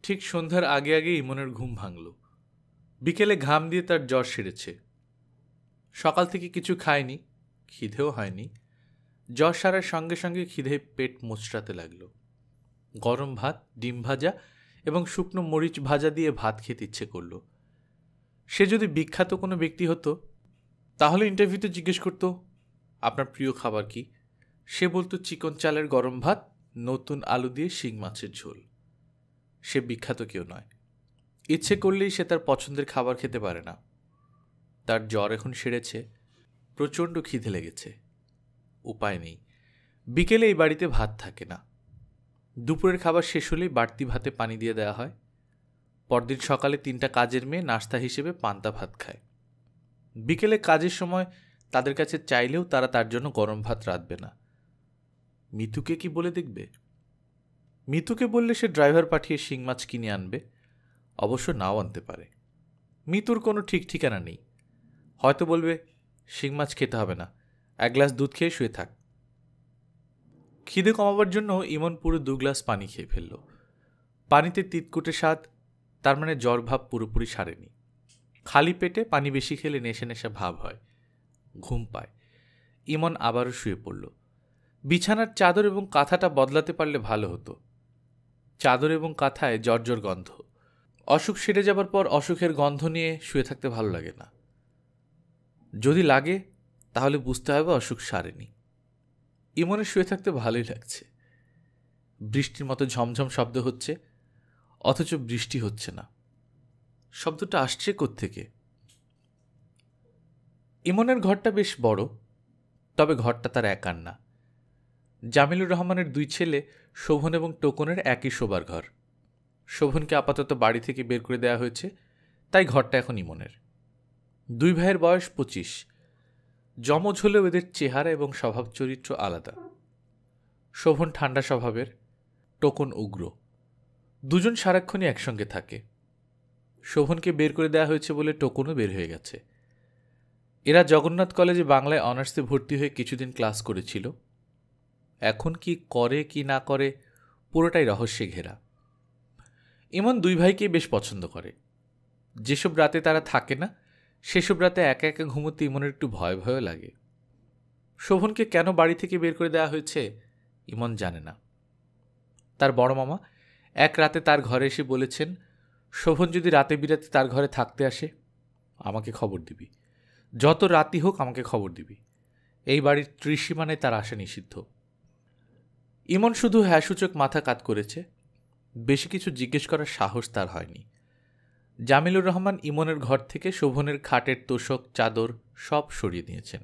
ঠিক সন্ধ্যার আগে আগে ইমনের ঘুম ভাঙল। বিকেলে ঘাম দিয়ে তার জ্বর সেরেছে। সকাল থেকে কিছু খায়নি, খিদেও হয়নি। জ্বর সারার সঙ্গে সঙ্গে খিদে পেট মোচড়াতে লাগলো। গরম ভাত, ডিম ভাজা এবং শুকনো মরিচ ভাজা দিয়ে ভাত খেতে ইচ্ছে করল। সে যদি বিখ্যাত কোনো ব্যক্তি হতো তাহলে ইন্টারভিউতে জিজ্ঞেস করত, আপনার প্রিয় খাবার কি? সে বলতো চিকন চালের গরম ভাত, নতুন আলু দিয়ে শিং মাছের ঝোল। সে বিখ্যাত কেউ নয়। ইচ্ছে করলেই সে তার পছন্দের খাবার খেতে পারে না। তার জ্বর এখন সেরেছে, প্রচণ্ড খিদে লেগেছে। উপায় নেই। বিকেলে এই বাড়িতে ভাত থাকে না। দুপুরের খাবার শেষ হলেই বাড়তি ভাতে পানি দিয়ে দেওয়া হয়। পরদিন সকালে 3টা কাজের মেয়ে নাস্তা হিসেবে পান্তা ভাত খায়। বিকেলে কাজের সময় তাদের কাছে চাইলেও তারা তার জন্য গরম ভাত রাঁধবে না। মিতুকে কি বলে দেখবে? মিতুকে বললে সে ড্রাইভার পাঠিয়ে শিং মাছ কিনে আনবে, অবশ্য নাও আনতে পারে। মিতুর কোনো ঠিক ঠিকানা নেই। হয়তো বলবে শিং মাছ খেতে হবে না, 1 গ্লাস দুধ খেয়ে শুয়ে থাক। খিদে কমাবার জন্য ইমন পুরো 2 গ্লাস পানি খেয়ে ফেলল। পানিতে তিতকুটে স্বাদ, তার মানে জ্বর ভাব পুরোপুরি সারেনি। খালি পেটে পানি বেশি খেলে নেশা নেশা ভাব হয়, ঘুম পায়। ইমন আবারও শুয়ে পড়ল। বিছানার চাদর এবং কাঁথাটা বদলাতে পারলে ভালো হতো। চাদর এবং কাঁথায় জর্জর গন্ধ। অসুখ সেরে যাবার পর অসুখের গন্ধ নিয়ে শুয়ে থাকতে ভালো লাগে না। যদি লাগে তাহলে বুঝতে হবে অসুখ সারেনি। ইমনের শুয়ে থাকতে ভালোই লাগছে। বৃষ্টির মতো ঝমঝম শব্দ হচ্ছে, অথচ বৃষ্টি হচ্ছে না। শব্দটা আসছে কোত্থেকে? ইমনের ঘরটা বেশ বড়, তবে ঘরটা তার একার না। জামিলুর রহমানের 2 ছেলে শোভন এবং টোকনের একই শোবার ঘর। শোভনকে আপাতত বাড়ি থেকে বের করে দেওয়া হয়েছে, তাই ঘরটা এখন ইমনের। 2 ভাইয়ের বয়স 25। যমজ হলেও এদের চেহারা এবং স্বভাব চরিত্র আলাদা। শোভন ঠান্ডা স্বভাবের, টোকন উগ্র। দুজন সারাক্ষণই একসঙ্গে থাকে। শোভনকে বের করে দেওয়া হয়েছে বলে টোকনও বের হয়ে গেছে। এরা জগন্নাথ কলেজে বাংলায় অনার্সে ভর্তি হয়ে কিছুদিন ক্লাস করেছিল। এখন কি করে কি না করে পুরোটাই রহস্যে ঘেরা। ইমন 2 ভাইকেই বেশ পছন্দ করে। যেসব রাতে তারা থাকে না সেসব রাতে একা একা ঘুমোতে ইমনের একটু ভয় ভয়ও লাগে। শোভনকে কেন বাড়ি থেকে বের করে দেওয়া হয়েছে ইমন জানে না। তার বড় মামা এক রাতে তার ঘরে এসে বলেছেন, শোভন যদি রাতে বিরাতে তার ঘরে থাকতে আসে আমাকে খবর দিবি, যত রাতি হোক আমাকে খবর দিবি। এই বাড়ির ত্রিসীমানায় তার আসা নিষিদ্ধ। ইমন শুধু হ্যাঁ সূচক মাথা কাত করেছে, বেশি কিছু জিজ্ঞেস করার সাহস তার হয়নি। জামিলুর রহমান ইমনের ঘর থেকে শোভনের খাটের তোষক চাদর সব সরিয়ে নিয়েছেন।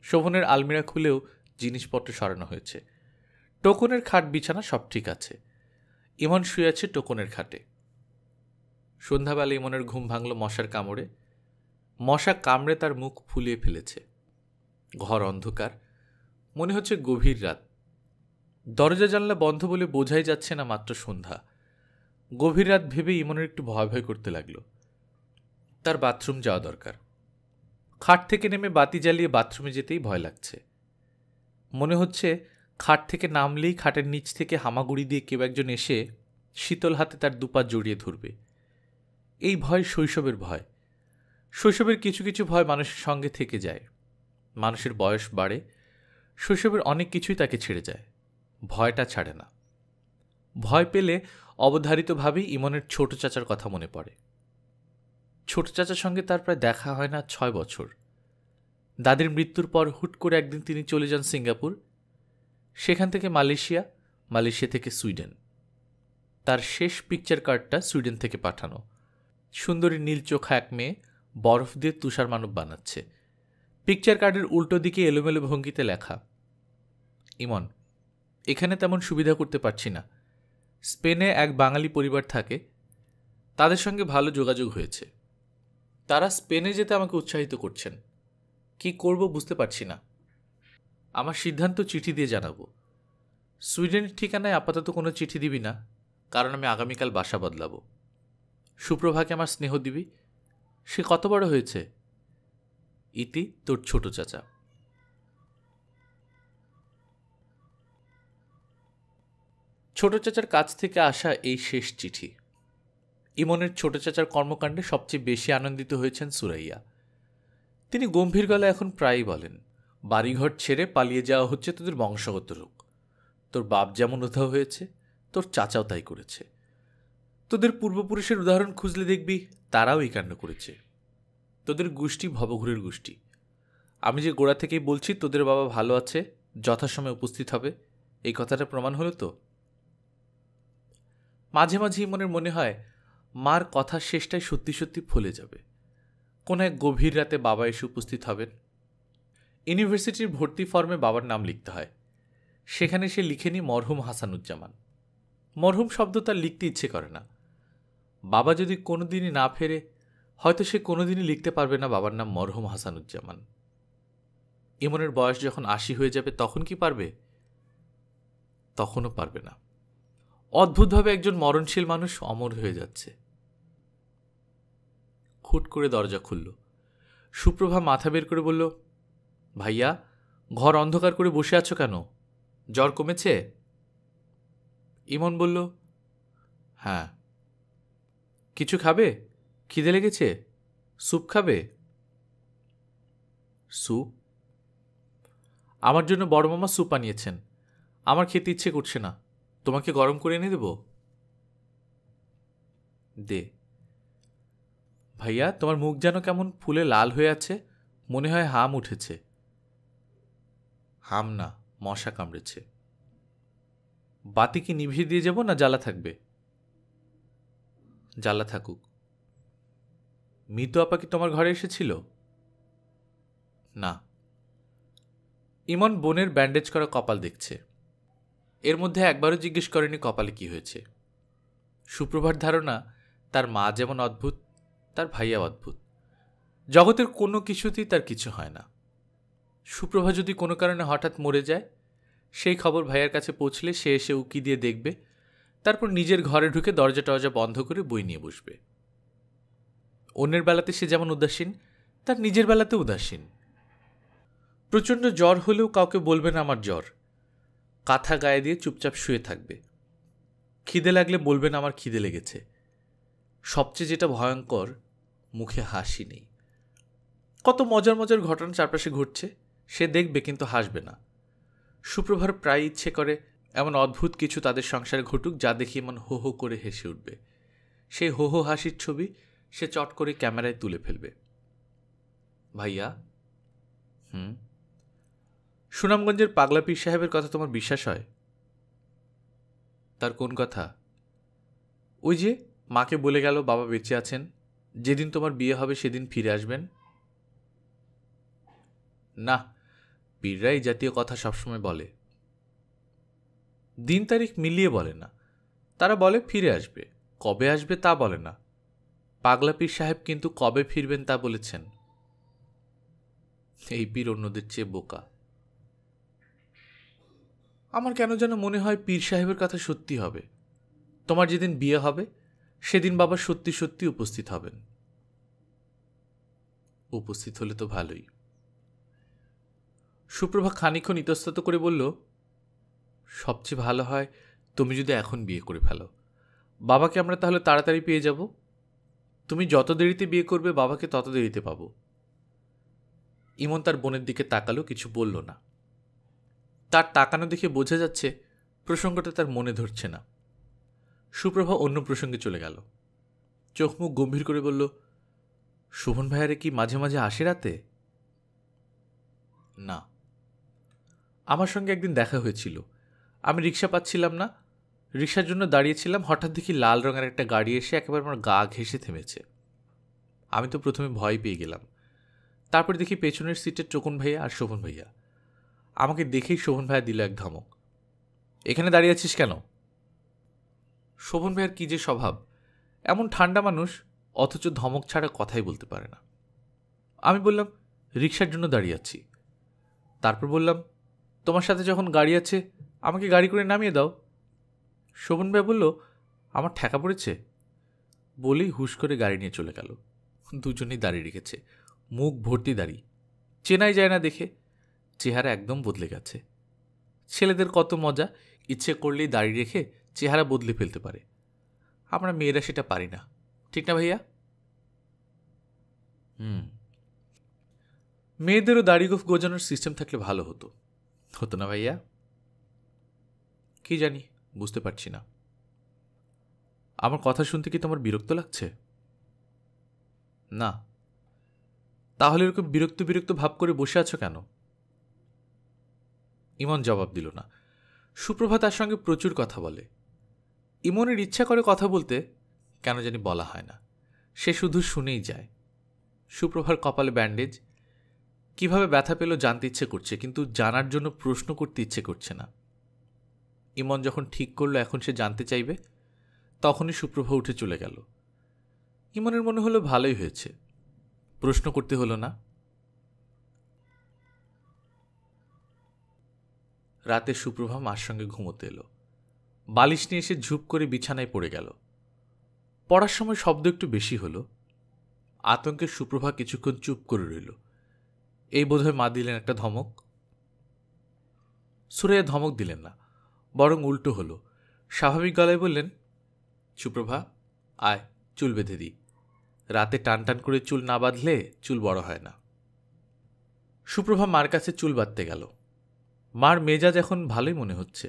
শোভনের আলমিরা খুলেও জিনিসপত্র সরানো হয়েছে। টোকনের খাট বিছানা সব ঠিক আছে। ইমন শুয়ে আছে টোকনের খাটে। সন্ধ্যাবেলা ইমনের ঘুম ভাঙল মশার কামড়ে। মশা কামড়ে তার মুখ ফুলিয়ে ফেলেছে। ঘর অন্ধকার, মনে হচ্ছে গভীর রাত। দরজা জানলা বন্ধ বলে বোঝাই যাচ্ছে না মাত্র সন্ধ্যা। গভীর রাত ভেবে ইমনের একটু ভয় ভয় করতে লাগলো। তার বাথরুম যাওয়া দরকার। খাট থেকে নেমে বাতি জ্বালিয়ে বাথরুমে যেতেই ভয় লাগছে। মনে হচ্ছে খাট থেকে নামলেই খাটের নিচ থেকে হামাগুড়ি দিয়ে কেউ একজন এসে শীতল হাতে তার 2 পা জড়িয়ে ধরবে। এই ভয় শৈশবের ভয়। শৈশবের কিছু কিছু ভয় মানুষের সঙ্গে থেকে যায়। মানুষের বয়স বাড়ে, শৈশবের অনেক কিছুই তাকে ছেড়ে যায়, ভয়টা ছাড়ে না। ভয় পেলে অবধারিতভাবেই ইমনের ছোট চাচার কথা মনে পড়ে। ছোট চাচার সঙ্গে তার প্রায় দেখা হয় না 6 বছর। দাদির মৃত্যুর পর হুট করে একদিন তিনি চলে যান সিঙ্গাপুর, সেখান থেকে মালয়েশিয়া, মালয়েশিয়া থেকে সুইডেন। তার শেষ পিকচার কার্ডটা সুইডেন থেকে পাঠানো। সুন্দরী নীল চোখা এক মেয়ে বরফ দিয়ে তুষার মানব বানাচ্ছে। পিকচার কার্ডের উল্টো দিকে এলোমেলো ভঙ্গিতে লেখা, ইমন, এখানে তেমন সুবিধা করতে পারছি না। স্পেনে এক বাঙালি পরিবার থাকে, তাদের সঙ্গে ভালো যোগাযোগ হয়েছে। তারা স্পেনে যেতে আমাকে উৎসাহিত করছেন। কি করব বুঝতে পারছি না। আমার সিদ্ধান্ত চিঠি দিয়ে জানাবো। সুইডেনের ঠিকানায় আপাতত কোনো চিঠি দিবি না, কারণ আমি আগামীকাল বাসা বদলাবো। সুপ্রভাকে আমার স্নেহ দিবি। সে কত বড় হয়েছে? ইতি, তোর ছোট চাচা। ছোট চাচার কাছ থেকে আসা এই শেষ চিঠি। ইমনের ছোট চাচার কর্মকাণ্ডে সবচেয়ে বেশি আনন্দিত হয়েছেন সুরাইয়া। তিনি গম্ভীর গলায় এখন প্রায়ই বলেন, বাড়িঘর ছেড়ে পালিয়ে যাওয়া হচ্ছে তোদের বংশগত রোগ। তোর বাপ যেমন উধাও হয়েছে, তোর চাচাও তাই করেছে। তোদের পূর্বপুরুষের উদাহরণ খুঁজলে দেখবি তারাও এই কাণ্ড করেছে। তোদের গোষ্ঠী ভবঘুরের গোষ্ঠী। আমি যে গোড়া থেকেই বলছি তোদের বাবা ভালো আছে, যথাসময়ে উপস্থিত হবে, এই কথাটা প্রমাণ হলো তো। মাঝে মাঝে ইমনের মনে হয় মার কথার শেষটাই সত্যি সত্যি ফলে যাবে। কোন এক গভীর রাতে বাবা এসে উপস্থিত হবেন। ইউনিভার্সিটির ভর্তি ফর্মে বাবার নাম লিখতে হয়। সেখানে সে লিখেনি মরহুম হাসানুজ্জামান। মরহুম শব্দ তার লিখতে ইচ্ছে করে না। বাবা যদি কোনোদিনই না ফেরে, হয়তো সে কোনোদিনই লিখতে পারবে না বাবার নাম মরহুম হাসানুজ্জামান। ইমনের বয়স যখন ৮০ হয়ে যাবে তখন কি পারবে? তখনও পারবে না। অদ্ভুতভাবে একজন মরণশীল মানুষ অমর হয়ে যাচ্ছে। খুট করে দরজা খুলল। সুপ্রভা মাথা বের করে বলল, ভাইয়া, ঘর অন্ধকার করে বসে আছো কেন? জ্বর কমেছে? ইমন বলল, হ্যাঁ। কিছু খাবে? খিদে লেগেছে? স্যুপ খাবে? স্যুপ? আমার জন্য বড় মামা স্যুপ আনিয়েছেন। আমার খেতে ইচ্ছে করছে না। তোমাকে গরম করে এনে দেব? দে। ভাইয়া, তোমার মুখ যেন কেমন ফুলে লাল হয়ে আছে, মনে হয় হাম উঠেছে। হাম না, মশা কামড়েছে। বাতি কি নিভিয়ে দিয়ে যাব না জ্বালা থাকবে? জ্বালা থাকুক। মিতু আপা কি তোমার ঘরে এসেছিল? না। ইমন বোনের ব্যান্ডেজ করা কপাল দেখছে। এর মধ্যে একবারও জিজ্ঞেস করেনি কপালে কি হয়েছে। সুপ্রভার ধারণা, তার মা যেমন অদ্ভুত, তার ভাইয়া অদ্ভুত। জগতের কোনো কিছুতেই তার কিছু হয় না। সুপ্রভা যদি কোনো কারণে হঠাৎ মরে যায়, সেই খবর ভাইয়ার কাছে পৌঁছলে সে এসে উকি দিয়ে দেখবে, তারপর নিজের ঘরে ঢুকে দরজা টরজা বন্ধ করে বই নিয়ে বসবে। অন্যের বেলাতে সে যেমন উদাসীন, তার নিজের বেলাতে উদাসীন। প্রচণ্ড জ্বর হলেও কাউকে বলবে না আমার জ্বর। কাঁথা গায়ে দিয়ে চুপচাপ শুয়ে থাকবে। খিদে লাগলে বলবে না আমার খিদে লেগেছে। সবচেয়ে যেটা ভয়ঙ্কর, মুখে হাসি নেই। কত মজার মজার ঘটনা চারপাশে ঘটছে, সে দেখবে কিন্তু হাসবে না। সুপ্রভার প্রায় ইচ্ছে করে এমন অদ্ভুত কিছু তাদের সংসারে ঘটুক, যা দেখি এমন হো হো করে হেসে উঠবে। সেই হো হো হাসির ছবি সে চট করে ক্যামেরায় তুলে ফেলবে। ভাইয়া, সুনামগঞ্জের পাগলা পীর সাহেবের কথা তোমার বিশ্বাস হয়? তার কোন কথা? ওই যে মাকে বলে গেল বাবা বেঁচে আছেন, যেদিন তোমার বিয়ে হবে সেদিন ফিরে আসবেন। না, পীররা এই জাতীয় কথা সবসময় বলে। দিন তারিখ মিলিয়ে বলে না। তারা বলে ফিরে আসবে, কবে আসবে তা বলে না। পাগলা পীর সাহেব কিন্তু কবে ফিরবেন তা বলেছেন। এই পীর অন্যদের চেয়ে বোকা। আমার কেন যেন মনে হয় পীর সাহেবের কথা সত্যি হবে। তোমার যেদিন বিয়ে হবে সেদিন বাবা সত্যি সত্যি উপস্থিত হবেন। উপস্থিত হলে তো ভালোই। সুপ্রভা খানিকক্ষণ ইতস্তত করে বলল, সবচেয়ে ভালো হয় তুমি যদি এখন বিয়ে করে ফেলো। বাবাকে আমরা তাহলে তাড়াতাড়ি পেয়ে যাব। তুমি যত দেরিতে বিয়ে করবে বাবাকে তত দেরিতে পাব। ইমন তার বোনের দিকে তাকালো, কিছু বলল না। তার তাকানো দেখে বোঝা যাচ্ছে প্রসঙ্গটা তার মনে ধরছে না। সুপ্রভা অন্য প্রসঙ্গে চলে গেল। চোখ মুখ গম্ভীর করে বলল, শোভন ভাইয়ারে কি মাঝে মাঝে আসে রাতে? না। আমার সঙ্গে একদিন দেখা হয়েছিল। আমি রিক্সা পাচ্ছিলাম না, রিক্সার জন্য দাঁড়িয়েছিলাম। হঠাৎ দেখি লাল রঙের একটা গাড়ি এসে একেবারে আমার গা ঘেঁষে থেমেছে। আমি তো প্রথমে ভয় পেয়ে গেলাম। তারপর দেখি পেছনের সিটে টোকন ভাইয়া আর শোভন ভাইয়া। আমাকে দেখেই শোভন ভাইয়া দিল এক ধমক, এখানে দাঁড়িয়ে আছিস কেন? শোভন ভাইয়ার কী যে স্বভাব, এমন ঠান্ডা মানুষ অথচ ধমক ছাড়া কথাই বলতে পারে না। আমি বললাম, রিক্সার জন্য দাঁড়িয়ে আছি। তারপর বললাম, তোমার সাথে যখন গাড়ি আছে আমাকে গাড়ি করে নামিয়ে দাও। শোভন ভাই বলল, আমার ঠেকা পড়েছে। বলেই হুশ করে গাড়ি নিয়ে চলে গেল। দুজনেই দাঁড়িয়ে রেখেছে, মুখ ভর্তি দাড়ি। চেনাই যায় না দেখে, চেহারা একদম বদলে গেছে। ছেলেদের কত মজা, ইচ্ছে করলেই দাড়ি রেখে চেহারা বদলে ফেলতে পারে। আমরা মেয়েরা সেটা পারি না। ঠিক না ভাইয়া? মেয়েদেরও দাড়ি গোফ গোজানোর সিস্টেম থাকলে ভালো হতো, হতো না ভাইয়া? কি জানি, বুঝতে পারছি না। আমার কথা শুনতে কি তোমার বিরক্ত লাগছে? না। তাহলে এরকম বিরক্ত বিরক্ত ভাব করে বসে আছো কেন? ইমন জবাব দিল না। সুপ্রভা তার সঙ্গে প্রচুর কথা বলে। ইমনের ইচ্ছা করে কথা বলতে, কেন জানি বলা হয় না। সে শুধু শুনেই যায়। সুপ্রভার কপালে ব্যান্ডেজ। কিভাবে ব্যথা পেল জানতে ইচ্ছে করছে, কিন্তু জানার জন্য প্রশ্ন করতে ইচ্ছে করছে না। ইমন যখন ঠিক করলো এখন সে জানতে চাইবে, তখনই সুপ্রভা উঠে চলে গেল। ইমনের মনে হলো ভালোই হয়েছে, প্রশ্ন করতে হলো না। রাতে সুপ্রভা মার সঙ্গে ঘুমোতে এলো। বালিশ নিয়ে এসে ঝুপ করে বিছানায় পড়ে গেল। পড়ার সময় শব্দ একটু বেশি হলো। আতঙ্কে সুপ্রভা কিছুক্ষণ চুপ করে রইল। এই বোধহয় মা দিলেন একটা ধমক। সুরাইয়া ধমক দিলেন না, বরং উল্টো হলো। স্বাভাবিক গলায় বললেন, সুপ্রভা আয়, চুল বেঁধে দিই। রাতে টান টান করে চুল না বাঁধলে চুল বড় হয় না। সুপ্রভা মার কাছে চুল বাঁধতে গেল। মার মেজাজ এখন ভালোই মনে হচ্ছে।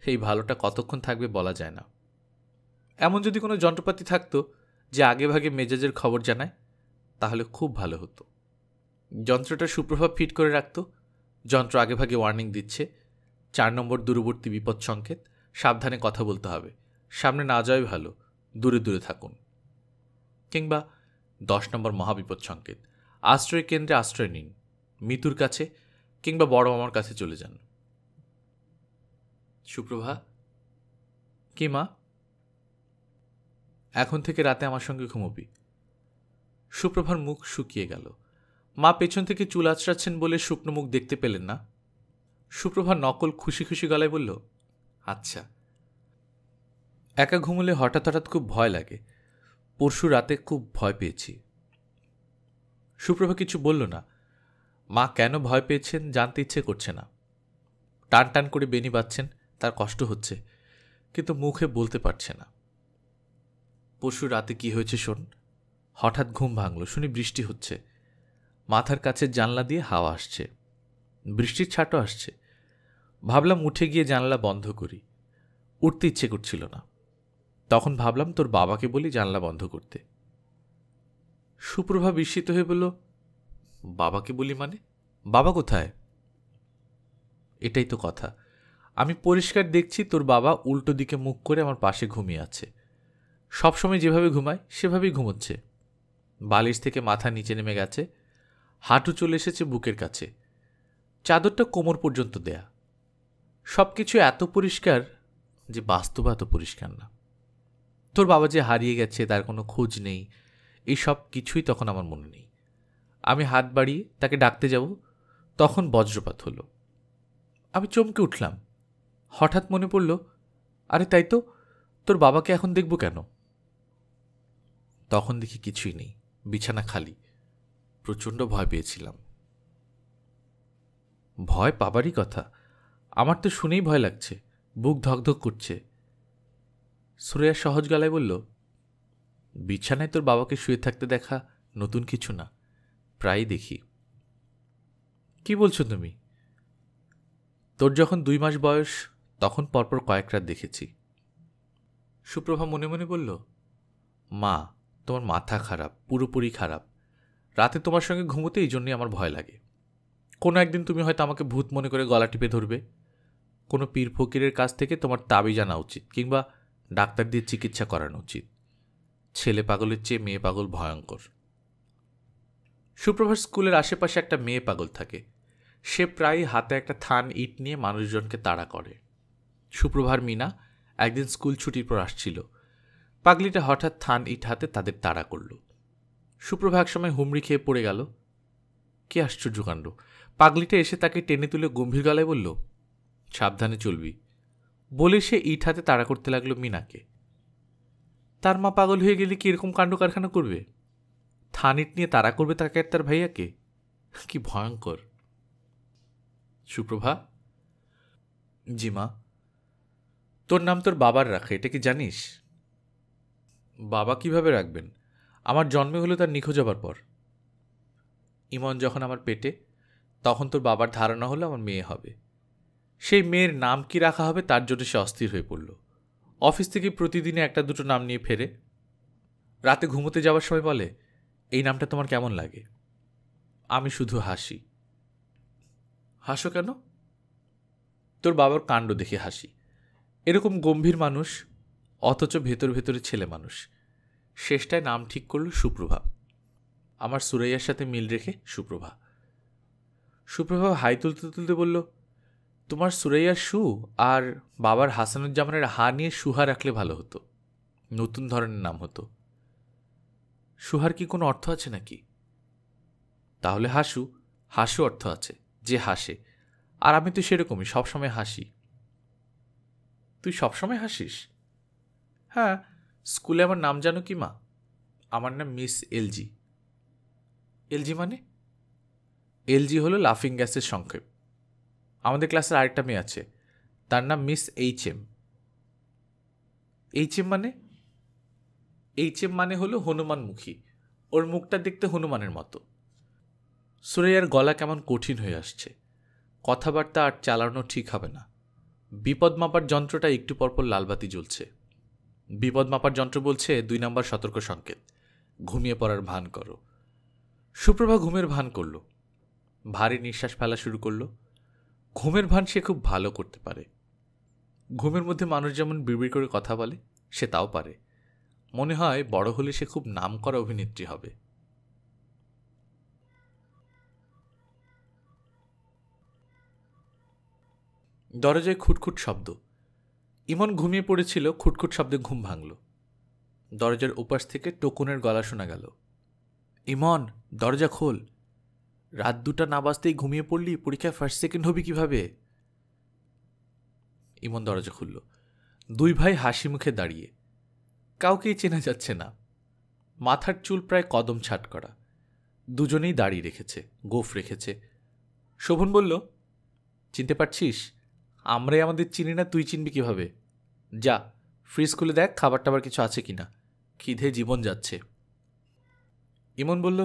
এই ভালোটা কতক্ষণ থাকবে বলা যায় না। এমন যদি কোনো যন্ত্রপাতি থাকতো যে আগে ভাগে মেজাজের খবর জানায়, তাহলে খুব ভালো হতো। যন্ত্রটা সুপ্রভা ফিট করে রাখত। যন্ত্র আগে ভাগে ওয়ার্নিং দিচ্ছে, 4 নম্বর দূরবর্তী বিপদ সংকেত, সাবধানে কথা বলতে হবে, সামনে না যাওয়াই ভালো, দূরে দূরে থাকুন। কিংবা 10 নম্বর মহাবিপদ সংকেত, আশ্রয় কেন্দ্রে আশ্রয় নিন, মৃত্যুর কাছে কিংবা বড় মামার কাছে চলে যান। সুপ্রভা, কি মা? এখন থেকে রাতে আমার সঙ্গে ঘুমোবি। সুপ্রভার মুখ শুকিয়ে গেল। মা পেছন থেকে চুল আঁচড়াচ্ছেন বলে শুকনো মুখ দেখতে পেলেন না। সুপ্রভা নকল খুশি খুশি গলায় বলল, আচ্ছা। একা ঘুমলে হঠাৎ হঠাৎ খুব ভয় লাগে। পরশু রাতে খুব ভয় পেয়েছি। সুপ্রভা কিছু বলল না। মা কেন ভয় পেয়েছেন জানতে ইচ্ছে করছে না। টান টান করে বেনি বাঁধছেন, তার কষ্ট হচ্ছে, কিন্তু মুখে বলতে পারছে না। পরশু রাতে কি হয়েছে শোন। হঠাৎ ঘুম ভাঙল, শুনি বৃষ্টি হচ্ছে। মাথার কাছে জানলা দিয়ে হাওয়া আসছে, বৃষ্টির ছাঁটও আসছে। ভাবলাম উঠে গিয়ে জানলা বন্ধ করি। উঠতে ইচ্ছে করছিল না। তখন ভাবলাম তোর বাবাকে বলি জানলা বন্ধ করতে। সুপ্রভা বিস্মিত হয়ে বলল, বাবাকে বলি মানে? বাবা কোথায়? এটাই তো কথা। আমি পরিষ্কার দেখছি তোর বাবা উল্টো দিকে মুখ করে আমার পাশে ঘুমিয়ে আছে। সবসময় যেভাবে ঘুমায় সেভাবেই ঘুমোচ্ছে। বালিশ থেকে মাথা নিচে নেমে গেছে, হাঁটু চলে এসেছে বুকের কাছে, চাদরটা কোমর পর্যন্ত দেয়া। সব কিছু এত পরিষ্কার যে বাস্তব এত পরিষ্কার না। তোর বাবা যে হারিয়ে গেছে, তার কোনো খোঁজ নেই, এই সব কিছুই তখন আমার মনে নেই। আমি হাত বাড়িয়ে তাকে ডাকতে যাব, তখন বজ্রপাত হলো। আমি চমকে উঠলাম। হঠাৎ মনে পড়ল, আরে তাই তো, তোর বাবাকে এখন দেখব কেন? তখন দেখি কিছুই নেই, বিছানা খালি। প্রচণ্ড ভয় পেয়েছিলাম। ভয় পাবারই কথা, আমার তো শুনেই ভয় লাগছে, বুক ধকধক করছে। সুরাইয়া সহজ গলায় বলল, বিছানায় তোর বাবাকে শুয়ে থাকতে দেখা নতুন কিছু না, প্রায়ই দেখি। কি বলছো তুমি? তোর যখন 2 মাস বয়স তখন পরপর কয়েক রাত দেখেছি। সুপ্রভা মনে মনে বলল, মা তোমার মাথা খারাপ, পুরোপুরি খারাপ। রাতে তোমার সঙ্গে ঘুমোতে এই জন্যই আমার ভয় লাগে। কোনো একদিন তুমি হয়তো আমাকে ভূত মনে করে গলা টিপে ধরবে। কোনো পীর ফকিরের কাছ থেকে তোমার তাবিজ আনা উচিত, কিংবা ডাক্তার দিয়ে চিকিৎসা করানো উচিত। ছেলে পাগলের চেয়ে মেয়ে পাগল ভয়ঙ্কর। সুপ্রভার স্কুলের আশেপাশে একটা মেয়ে পাগল থাকে। সে প্রায়ই হাতে একটা থান ইট নিয়ে মানুষজনকে তাড়া করে। সুপ্রভার মিনা একদিন স্কুল ছুটির পর আসছিল। পাগলিটা হঠাৎ থান ইট হাতে তাদের তাড়া করল। সুপ্রভা একসময় হুমড়ি খেয়ে পড়ে গেল। কি আশ্চর্য কাণ্ড! পাগলিটা এসে তাকে টেনে তুলে গম্ভীর গলায় বলল, সাবধানে চলবি। বলে সে ইট হাতে তাড়া করতে লাগলো মিনাকে। তার মা পাগল হয়ে গেলে কি এরকম কাণ্ড কারখানা করবে? থান ইট নিয়ে তাড়া করবে তাকে আর তার ভাইয়াকে? কি ভয়ঙ্কর! সুপ্রভা, জি মা। তোর নাম তোর বাবার রাখা, এটা কি জানিস? বাবা কিভাবে রাখবেন? আমার জন্মে হলো তার নিখোঁজ হবার পর। ইমন যখন আমার পেটে, তখন তোর বাবার ধারণা হলো আমার মেয়ে হবে। সেই মেয়ের নাম কি রাখা হবে তার জন্য সে অস্থির হয়ে পড়ল। অফিস থেকে প্রতিদিনে একটা দুটো নাম নিয়ে ফেরে। রাতে ঘুমোতে যাওয়ার সময় বলে, এই নামটা তোমার কেমন লাগে? আমি শুধু হাসি। হাসো কেন? তোর বাবার কাণ্ড দেখে হাসি। এরকম গম্ভীর মানুষ, অথচ ভেতর ভেতরে ছেলে মানুষ। শেষটায় নাম ঠিক করল সুপ্রভা। আমার সুরাইয়ার সাথে মিল রেখে সুপ্রভা। সুপ্রভা হাই তুলতে তুলতে বলল, তোমার সুরাইয়ার সু আর বাবার হাসানুজ্জামানের হা নিয়ে সুহা রাখলে ভালো হতো, নতুন ধরনের নাম হতো। সুহার কি কোনো অর্থ আছে নাকি? তাহলে হাসু। হাসু অর্থ আছে, যে হাসে। আর আমি তো সেরকমই, সবসময় হাসি। তুই সবসময় হাসিস? হ্যাঁ, স্কুলে আমার নাম জানো কি মা? আমার নাম মিস এলজি। এলজি মানে? এলজি হলো লাফিং গ্যাসের সংক্ষেপ। আমাদের ক্লাসের আরেকটা মেয়ে আছে, তার নাম Miss H M. H M মানে? এইচ এম মানে হলো হনুমানমুখী। ওর মুখটা দেখতে হনুমানের মতো। সুরাইয়ার গলা কেমন কঠিন হয়ে আসছে। কথাবার্তা আর চালানো ঠিক হবে না। বিপদ মাপার যন্ত্রটা একটু পরপর লালবাতি জ্বলছে। বিপদ মাপার যন্ত্র বলছে 2 নম্বর সতর্ক সংকেত, ঘুমিয়ে পড়ার ভান করো। সুপ্রভা ঘুমের ভান করল, ভারী নিঃশ্বাস ফেলা শুরু করল। ঘুমের ভান সে খুব ভালো করতে পারে। ঘুমের মধ্যে মানুষ যেমন বিড়বিড় করে কথা বলে, সে তাও পারে। মনে হয় বড় হলে সে খুব নামকরা অভিনেত্রী হবে। দরজায় খুটখুট শব্দ। ইমন ঘুমিয়ে পড়েছিল, খুটখুট শব্দে ঘুম ভাঙল। দরজার ওপাশ থেকে টোকনের গলা শোনা গেল, ইমন দরজা খোল। রাত 2টা না বাজতেই ঘুমিয়ে পড়লি, পরীক্ষায় ফার্স্ট সেকেন্ড হবি কিভাবে? ইমন দরজা খুলল। 2 ভাই হাসি মুখে দাঁড়িয়ে, কাউকেই চেনা যাচ্ছে না। মাথার চুল প্রায় কদম ছাট করা। দুজনেই দাড়ি রেখেছে, গোফ রেখেছে। শোভন বলল, চিনতে পারছিস? আমরাই আমাদের চিনি না, তুই চিনবি কিভাবে? যা ফ্রিজ খুলে দেখ খাবার টাবার কিছু আছে কিনা, খিদে জীবন যাচ্ছে। ইমন বলল,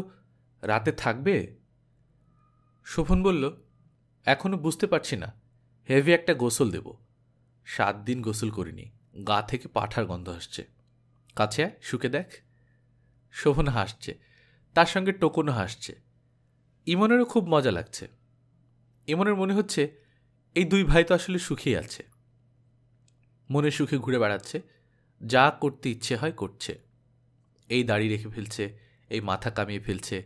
রাতে থাকবে? শোভন বলল, এখনো বুঝতে পারছি না, হেভি একটা গোসল দেব। 7 দিন গোসল করিনি, গা থেকে পাঠার গন্ধ আসছে। কাছে আয়, শুকে দেখ। শোভন হাসছে, তার সঙ্গে টোকনও হাসছে। ইমনেরও খুব মজা লাগছে। ইমনের মনে হচ্ছে এই 2 ভাই তো আসলে সুখেই আছে, মনে সুখে ঘুরে বেড়াচ্ছে, যা করতে ইচ্ছে হয় করছে। এই দাড়ি রেখে ফেলছে, এই মাথা কামিয়ে ফেলছে।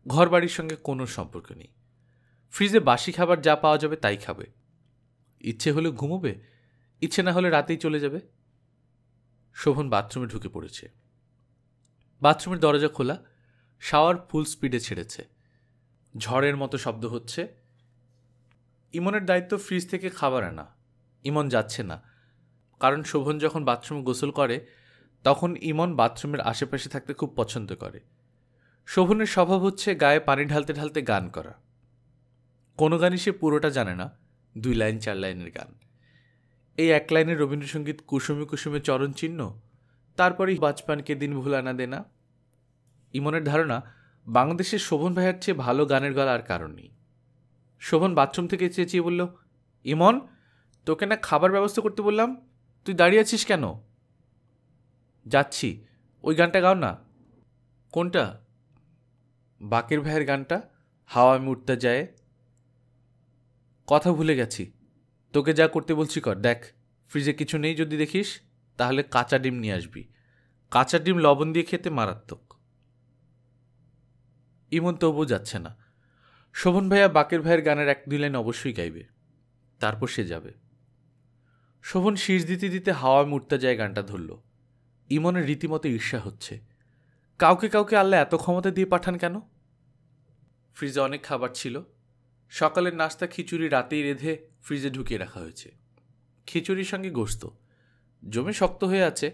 ঘর বাড়ির সঙ্গে কোনো সম্পর্ক নেই। ফ্রিজে বাসি খাবার যা পাওয়া যাবে তাই খাবে। ইচ্ছে হলে ঘুমোবে, ইচ্ছে না হলে রাতেই চলে যাবে। শোভন বাথরুমে ঢুকে পড়েছে। বাথরুমের দরজা খোলা, শাওয়ার ফুল স্পিডে ছেড়েছে। ঝড়ের মতো শব্দ হচ্ছে। ইমনের দায়িত্ব ফ্রিজ থেকে খাবার আনা। ইমন যাচ্ছে না, কারণ শোভন যখন বাথরুমে গোসল করে তখন ইমন বাথরুমের আশেপাশে থাকতে খুব পছন্দ করে। শোভনের স্বভাব হচ্ছে গায়ে পানি ঢালতে ঢালতে গান করা। কোনো গানই সে পুরোটা জানে না, 2 লাইন 4 লাইনের গান। এই 1 লাইনের রবীন্দ্রসঙ্গীত কুসুমে কুসুমে চরণ চিহ্ন, তারপরেই বাচপানকে দিন ভুলানা দেনা। ইমনের ধারণা বাংলাদেশের শোভন ভাইয়ার চেয়ে ভালো গানের গলা আর কারণ নেই। শোভন বাথরুম থেকে চেঁচিয়ে বলল, ইমন তোকে না খাবার ব্যবস্থা করতে বললাম, তুই দাঁড়িয়ে আছিস কেন? যাচ্ছি, ওই গানটা গাও না। কোনটা? বাকের ভাইয়ের গানটা, হাওয়া আমি উঠতে যায়। কথা ভুলে গেছি, তোকে যা করতে বলছি কর। দেখ ফ্রিজে কিছু নেই, যদি দেখিস তাহলে কাঁচা ডিম নিয়ে আসবি। কাঁচা ডিম লবণ দিয়ে খেতে মারাত্মক। ইমন তবুও যাচ্ছে না। শোভন ভাইয়া বাকের ভাইয়ের গানের 1-2 লাইন অবশ্যই গাইবে, তারপর সে যাবে। শোভন শীষ দিতে দিতে হাওয়া মুড়তে যায় গানটা ধরল। ইমনের রীতিমতো ঈর্ষা হচ্ছে। কাউকে কাউকে আল্লাহ এত ক্ষমতা দিয়ে পাঠান কেন? ফ্রিজে অনেক খাবার ছিল। সকালের নাস্তা খিচুড়ি রাতেই রেঁধে ফ্রিজে ঢুকিয়ে রাখা হয়েছে। খিচুড়ির সঙ্গে গোশত জমে শক্ত হয়ে আছে।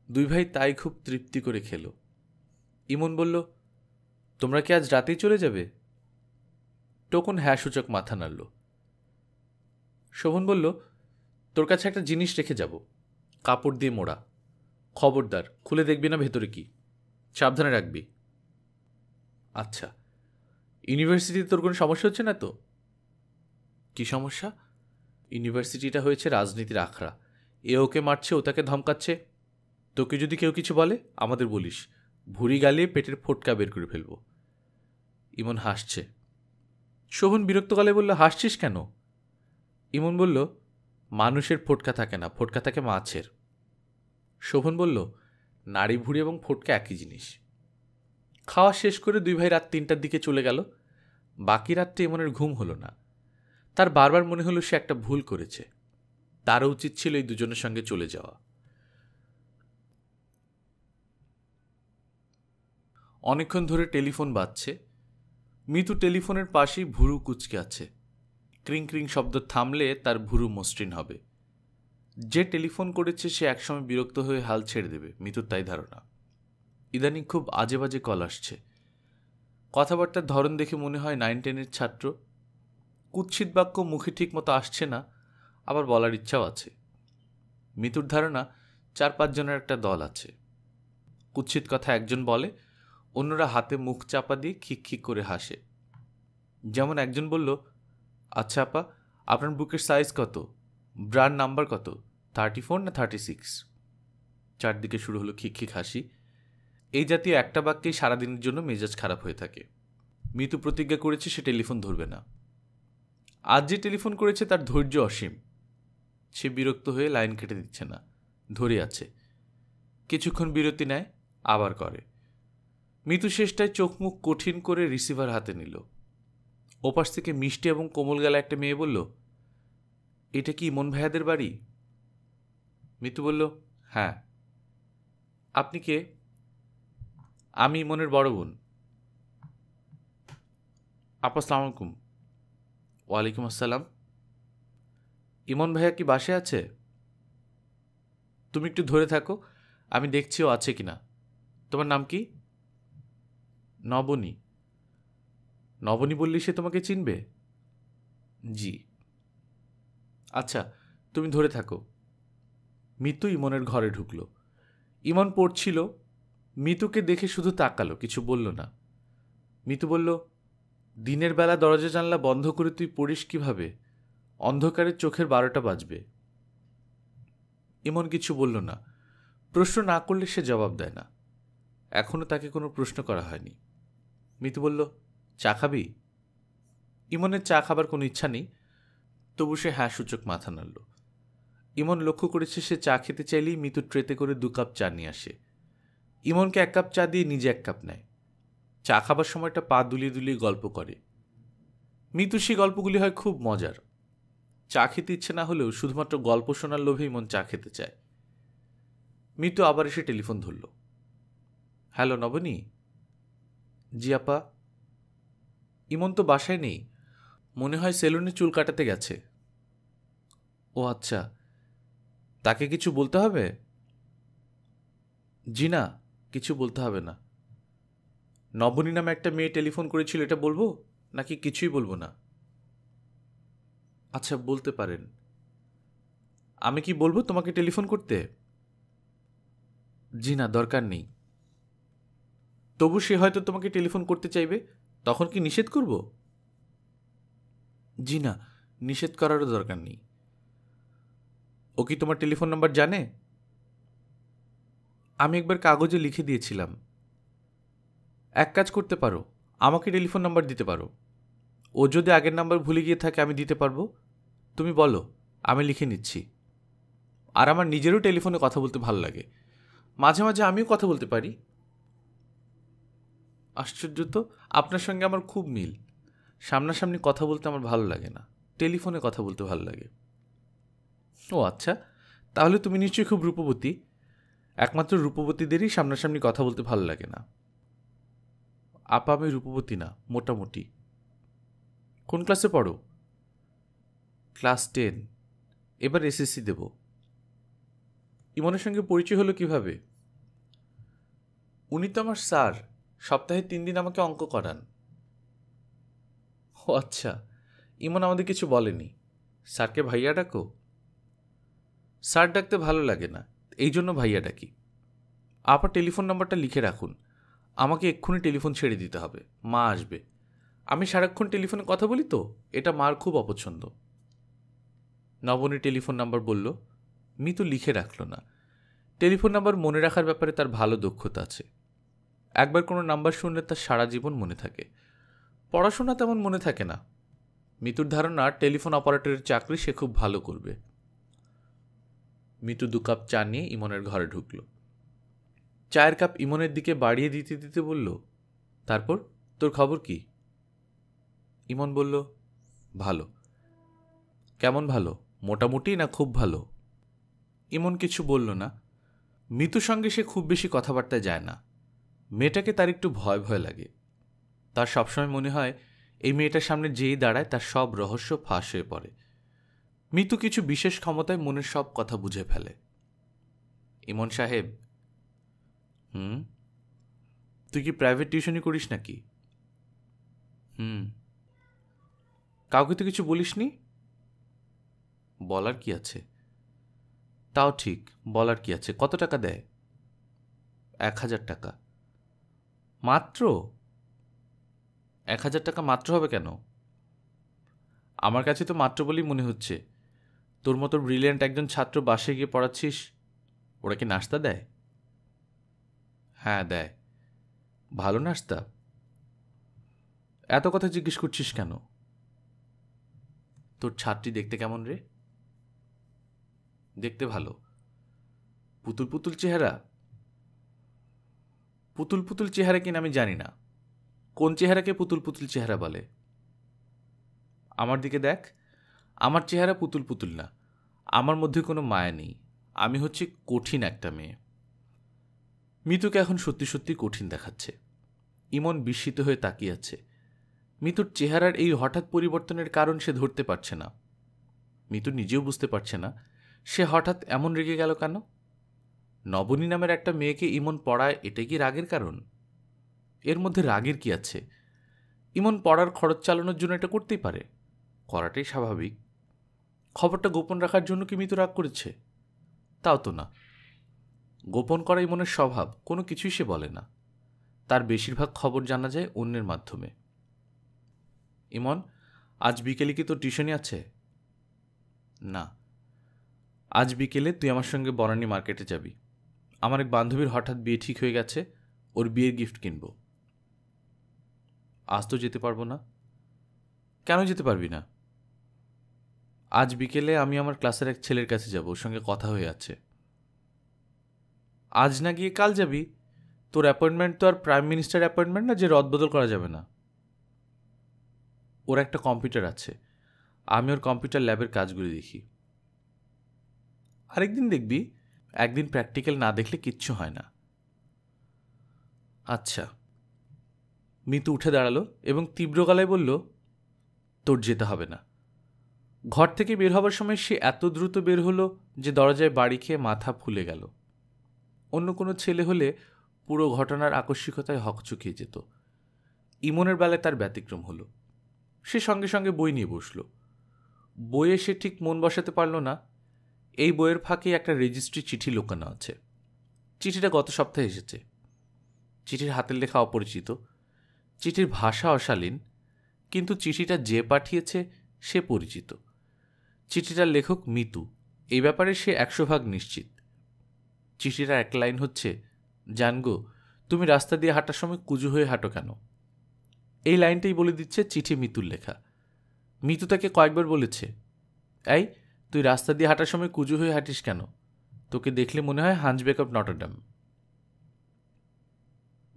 2 ভাই তাই খুব তৃপ্তি করে খেল। ইমন বলল, তোমরা কি আজ রাতেই চলে যাবে? টোকন হ্যাঁ সূচক মাথা নাড়ল। শোভন বলল, তোর কাছে একটা জিনিস রেখে যাব, কাপড় দিয়ে মোড়া, খবরদার, খুলে দেখবি না ভেতরে কি, সাবধানে রাখবি। আচ্ছা, ইউনিভার্সিটিতে তোর কোনো সমস্যা হচ্ছে না তো? কি সমস্যা? ইউনিভার্সিটিটা হয়েছে রাজনীতির আখড়া। এ ওকে মারছে, ও তাকে ধমকাচ্ছে। তোকে যদি কেউ কিছু বলে আমাদের বলিস, ভুঁড়ি গালিয়ে পেটের ফোটকা বের করে ফেলব। ইমন হাসছে। শোভন বিরক্ত গলায় বলল, হাসছিস কেন? ইমন বলল, মানুষের ফোটকা থাকে না, ফোটকা থাকে মাছের। শোভন বলল, নাড়ি ভুঁড়ি এবং ফোটকা একই জিনিস। খাওয়া শেষ করে দুই ভাই রাত 3টার দিকে চলে গেল। বাকি রাতটা ইমনের ঘুম হলো না। তার বারবার মনে হলো সে একটা ভুল করেছে। তারও উচিত ছিল এই দুজনের সঙ্গে চলে যাওয়া। অনেকক্ষণ ধরে টেলিফোন বাজছে। মিতু টেলিফোনের পাশেই ভুরু কুচকে আছে। ক্রিং ক্রিং শব্দ থামলে তার ভুরু মসৃণ হবে। যে টেলিফোন করেছে সে একসময় বিরক্ত হয়ে হাল ছেড়ে দেবে, মিতুর তাই ধারণা। ইদানিং খুব আজে বাজে কল আসছে। কথাবার্তার ধরন দেখে মনে হয় 9-10-এর ছাত্র। কুৎসিত বাক্য মুখে ঠিক মতো আসছে না, আবার বলার ইচ্ছাও আছে। মিতুর ধারণা 4-5 জনের একটা দল আছে। কুৎসিত কথা একজন বলে, অন্যরা হাতে মুখ চাপা দিয়ে খিক খিক করে হাসে। যেমন একজন বলল, আচ্ছা আপা, আপনার বুকের সাইজ কত, ব্রান্ড নাম্বার কত, 34 না 36? চারদিকে শুরু হলো খিক খিক হাসি। এই জাতীয় একটা বাক্যেই সারাদিনের জন্য মেজাজ খারাপ হয়ে থাকে। মিতু প্রতিজ্ঞা করেছে সে টেলিফোন ধরবে না। আজ যে টেলিফোন করেছে তার ধৈর্য অসীম। সে বিরক্ত হয়ে লাইন কেটে দিচ্ছে না, ধরে আছে। কিছুক্ষণ বিরতি নেয়, আবার করে। মিতু শেষটায় চোখ মুখ কঠিন করে রিসিভার হাতে নিল। ওপাশ থেকে মিষ্টি এবং কোমল গলা একটা মেয়ে বলল, এটা কি ইমন ভাইয়াদের বাড়ি? মিতু বলল, হ্যাঁ। আপনি কে? আমি ইমনের বড় বোন। আপা আসসালামু আলাইকুম। ওয়ালাইকুম আসসালাম। ইমন ভাইয়া কি বাসে আছে? তুমি একটু ধরে থাকো, আমি দেখছি ও আছে কিনা। তোমার নাম কি? নবনী। নবনী বললি সে তোমাকে চিনবে? জি। আচ্ছা, তুমি ধরে থাকো। মিতু ইমনের ঘরে ঢুকল। ইমন পড়ছিল। মিতুকে দেখে শুধু তাকালো, কিছু বলল না। মিতু বলল, দিনের বেলা দরজা জানলা বন্ধ করে তুই পড়িস কিভাবে? অন্ধকারে চোখের 12টা বাজবে। ইমন কিছু বলল না। প্রশ্ন না করলে সে জবাব দেয় না। এখনো তাকে কোনো প্রশ্ন করা হয়নি। মিতু বলল, চা খাবি? ইমনের চা খাবার কোনো ইচ্ছা নেই, তবু সে হ্যাঁ সূচক মাথা নাড়ল। ইমন লক্ষ্য করেছে সে চা খেতে চাইলেই মিতু ট্রেতে করে 2 কাপ চা নিয়ে আসে। ইমনকে 1 কাপ চা দিয়ে নিজে 1 কাপ নেয়। চা খাবার সময়টা পা দুলিয়ে দুলিয়ে গল্প করে। মিতু সেই গল্পগুলি হয় খুব মজার। চা খেতে ইচ্ছে না হলেও শুধুমাত্র গল্প শোনার লোভে ইমন চা খেতে চায়। মিতু আবার এসে টেলিফোন ধরল। হ্যালো নবনী। জি আপা। ইমন তো বাসায় নেই, মনে হয় সেলুনে চুল কাটাতে গেছে। ও আচ্ছা, তাকে কিছু বলতে হবে? জি না, কিছু বলতে হবে না। নবনী নামে একটা মেয়ে টেলিফোন করেছিল, এটা বলবো নাকি কিছুই বলবো না? আচ্ছা বলতে পারেন। আমি কি বলবো তোমাকে টেলিফোন করতে? জি না, দরকার নেই। তবু সে হয়তো তোমাকে টেলিফোন করতে চাইবে, তখন কি নিষেধ করব? জি না, নিষেধ করারও দরকার নেই। ও কি তোমার টেলিফোন নাম্বার জানে? আমি একবার কাগজে লিখে দিয়েছিলাম। এক কাজ করতে পারো, আমাকে টেলিফোন নাম্বার দিতে পারো। ও যদি আগের নাম্বার ভুলে গিয়ে থাকে আমি দিতে পারবো। তুমি বলো, আমি লিখে নিচ্ছি। আর আমার নিজেরও টেলিফোনে কথা বলতে ভালো লাগে, মাঝে মাঝে আমিও কথা বলতে পারি। আশ্চর্য তো, আপনার সঙ্গে আমার খুব মিল। সামনাসামনি কথা বলতে আমার ভালো লাগে না, টেলিফোনে কথা বলতে ভালো লাগে। ও আচ্ছা, তাহলে তুমি নিশ্চয়ই খুব রূপবতী। একমাত্র রূপবতীদেরই সামনাসামনি কথা বলতে ভালো লাগে না। আপা আমি রূপবতী না, মোটামুটি। কোন ক্লাসে পড়ো? ক্লাস 10, এবার এসএসসি দেব। ইমনের সঙ্গে পরিচয় হলো কিভাবে? উনি তো আমার স্যার, সপ্তাহে 3 দিন আমাকে অঙ্ক করান। ও আচ্ছা, ইমন আমাদের কিছু বলেনি। স্যারকে ভাইয়া ডাকো? স্যার ডাকতে ভালো লাগে না, এই জন্য ভাইয়া ডাকি। আপা টেলিফোন নাম্বারটা লিখে রাখুন, আমাকে এক্ষুনি টেলিফোন ছেড়ে দিতে হবে, মা আসবে। আমি সারাক্ষণ টেলিফোনে কথা বলি তো, এটা মার খুব অপছন্দ। নবনী টেলিফোন নাম্বার বলল। মিতু লিখে রাখল না। টেলিফোন নাম্বার মনে রাখার ব্যাপারে তার ভালো দক্ষতা আছে। একবার কোনো নাম্বার শুনলে তার সারা জীবন মনে থাকে। পড়াশোনা তেমন মনে থাকে না। মিতুর ধারণা টেলিফোন অপারেটরের চাকরি সে খুব ভালো করবে। মিতু 2 কাপ চা নিয়ে ইমনের ঘরে ঢুকল। চায়ের কাপ ইমনের দিকে বাড়িয়ে দিতে দিতে বলল, তারপর তোর খবর কি? ইমন বলল, ভালো। কেমন ভালো? মোটামুটি না খুব ভালো? ইমন কিছু বলল না। মিতুর সঙ্গে সে খুব বেশি কথাবার্তায় যায় না। মেয়েটাকে তার একটু ভয় ভয় লাগে। তার সবসময় মনে হয় এই মেয়েটার সামনে যেই দাঁড়ায় তার সব রহস্য ফাঁস হয়ে পড়ে। মিতু কিছু বিশেষ ক্ষমতায় মনের সব কথা বুঝে ফেলে। ইমন সাহেব। তুই কি প্রাইভেট টিউশনই করিস নাকি? কাউকে তো কিছু বলিসনি? বলার কি আছে? তাও ঠিক, বলার কি আছে। কত টাকা দেয়? 1000 টাকা। মাত্র? 1000 টাকা মাত্র হবে কেন? আমার কাছে তো মাত্র বলেই মনে হচ্ছে। তোর মতো ব্রিলিয়ান্ট একজন ছাত্র বাসে গিয়ে পড়াচ্ছিস, ওরা কি নাস্তা দেয়? হ্যাঁ দেয়। ভালো নাস্তা? এত কথা জিজ্ঞেস করছিস কেন? তোর ছাত্রী দেখতে কেমন রে? দেখতে ভালো। পুতুল পুতুল চেহারা? পুতুল পুতুল চেহারা কিনা আমি জানি না। কোন চেহারাকে পুতুল পুতুল চেহারা বলে? আমার দিকে দেখ। আমার চেহারা পুতুল পুতুল না। আমার মধ্যে কোনো মায়া নেই। আমি হচ্ছে কঠিন একটা মেয়ে। মিতুকে এখন সত্যি সত্যি কঠিন দেখাচ্ছে। ইমন বিস্মিত হয়ে তাকিয়ে আছে। মিতুর চেহারার এই হঠাৎ পরিবর্তনের কারণ সে ধরতে পারছে না। মিতু নিজেও বুঝতে পারছে না সে হঠাৎ এমন রেগে গেল কেন। নবনী নামের একটা মেয়েকে ইমন পড়ায়, এটা কি রাগের কারণ? এর মধ্যে রাগের কি আছে? ইমন পড়ার খরচ চালানোর জন্য এটা করতেই পারে, করাটাই স্বাভাবিক। খবরটা গোপন রাখার জন্য কি মিতু রাগ করেছে? তাও তো না। গোপন করা ইমনের স্বভাব, কোনো কিছুই সে বলে না। তার বেশিরভাগ খবর জানা যায় অন্যের মাধ্যমে। ইমন, আজ বিকেলে কি তোর টিউশনি আছে? না। আজ বিকেলে তুই আমার সঙ্গে বনানী মার্কেটে যাবি। আমার এক বান্ধবীর হঠাৎ বিয়ে ঠিক হয়ে গেছে, ওর বিয়ের গিফট কিনব। আজ তো যেতে পারবো না। কেন যেতে পারবি না? আজ বিকেলে আমি আমার ক্লাসের এক ছেলের কাছে যাব, ওর সঙ্গে কথা হয়ে আছে। আজ না গিয়ে কাল যাবি? তোর অ্যাপয়েন্টমেন্ট তো আর প্রাইম মিনিস্টার অ্যাপয়েন্টমেন্ট না যে রদবদল করা যাবে না। ওর একটা কম্পিউটার আছে, আমি ওর কম্পিউটার ল্যাবের কাজগুলি দেখি। আরেকদিন দেখবি, একদিন প্র্যাকটিক্যাল না দেখলে কিচ্ছু হয় না। আচ্ছা। মিতু উঠে দাঁড়ালো এবং তীব্র গলায় বলল, তোর যেতে হবে না। ঘর থেকে বের হবার সময় সে এত দ্রুত বের হলো যে দরজায় বাড়ি খেয়ে মাথা ফুলে গেল। অন্য কোনো ছেলে হলে পুরো ঘটনার আকস্মিকতায় হকচকিয়ে যেত। ইমনের বেলায় তার ব্যতিক্রম হলো। সে সঙ্গে সঙ্গে বই নিয়ে বসল। বইয়ে সে ঠিক মন বসাতে পারল না। এই বইয়ের ফাঁকে একটা রেজিস্ট্রি চিঠি লুকানো আছে। চিঠিটা গত সপ্তাহে এসেছে। চিঠির হাতের লেখা অপরিচিত, চিঠির ভাষা অশালীন, কিন্তু চিঠিটা যে পাঠিয়েছে সে পরিচিত। চিঠিটার লেখক মিতু, এই ব্যাপারে সে 100% নিশ্চিত। চিঠিটার এক লাইন হচ্ছে, জানগো, তুমি রাস্তা দিয়ে হাঁটার সময় কুজু হয়ে হাঁটো কেন? এই লাইনটাই বলে দিচ্ছে চিঠি মিতুর লেখা। মিতু তাকে কয়েকবার বলেছে, এই তুই রাস্তা দিয়ে হাঁটার সময় কুজু হয়ে হাঁটিস কেন? তোকে দেখলে মনে হয় হাঞ্চব্যাক অফ নটরডেম।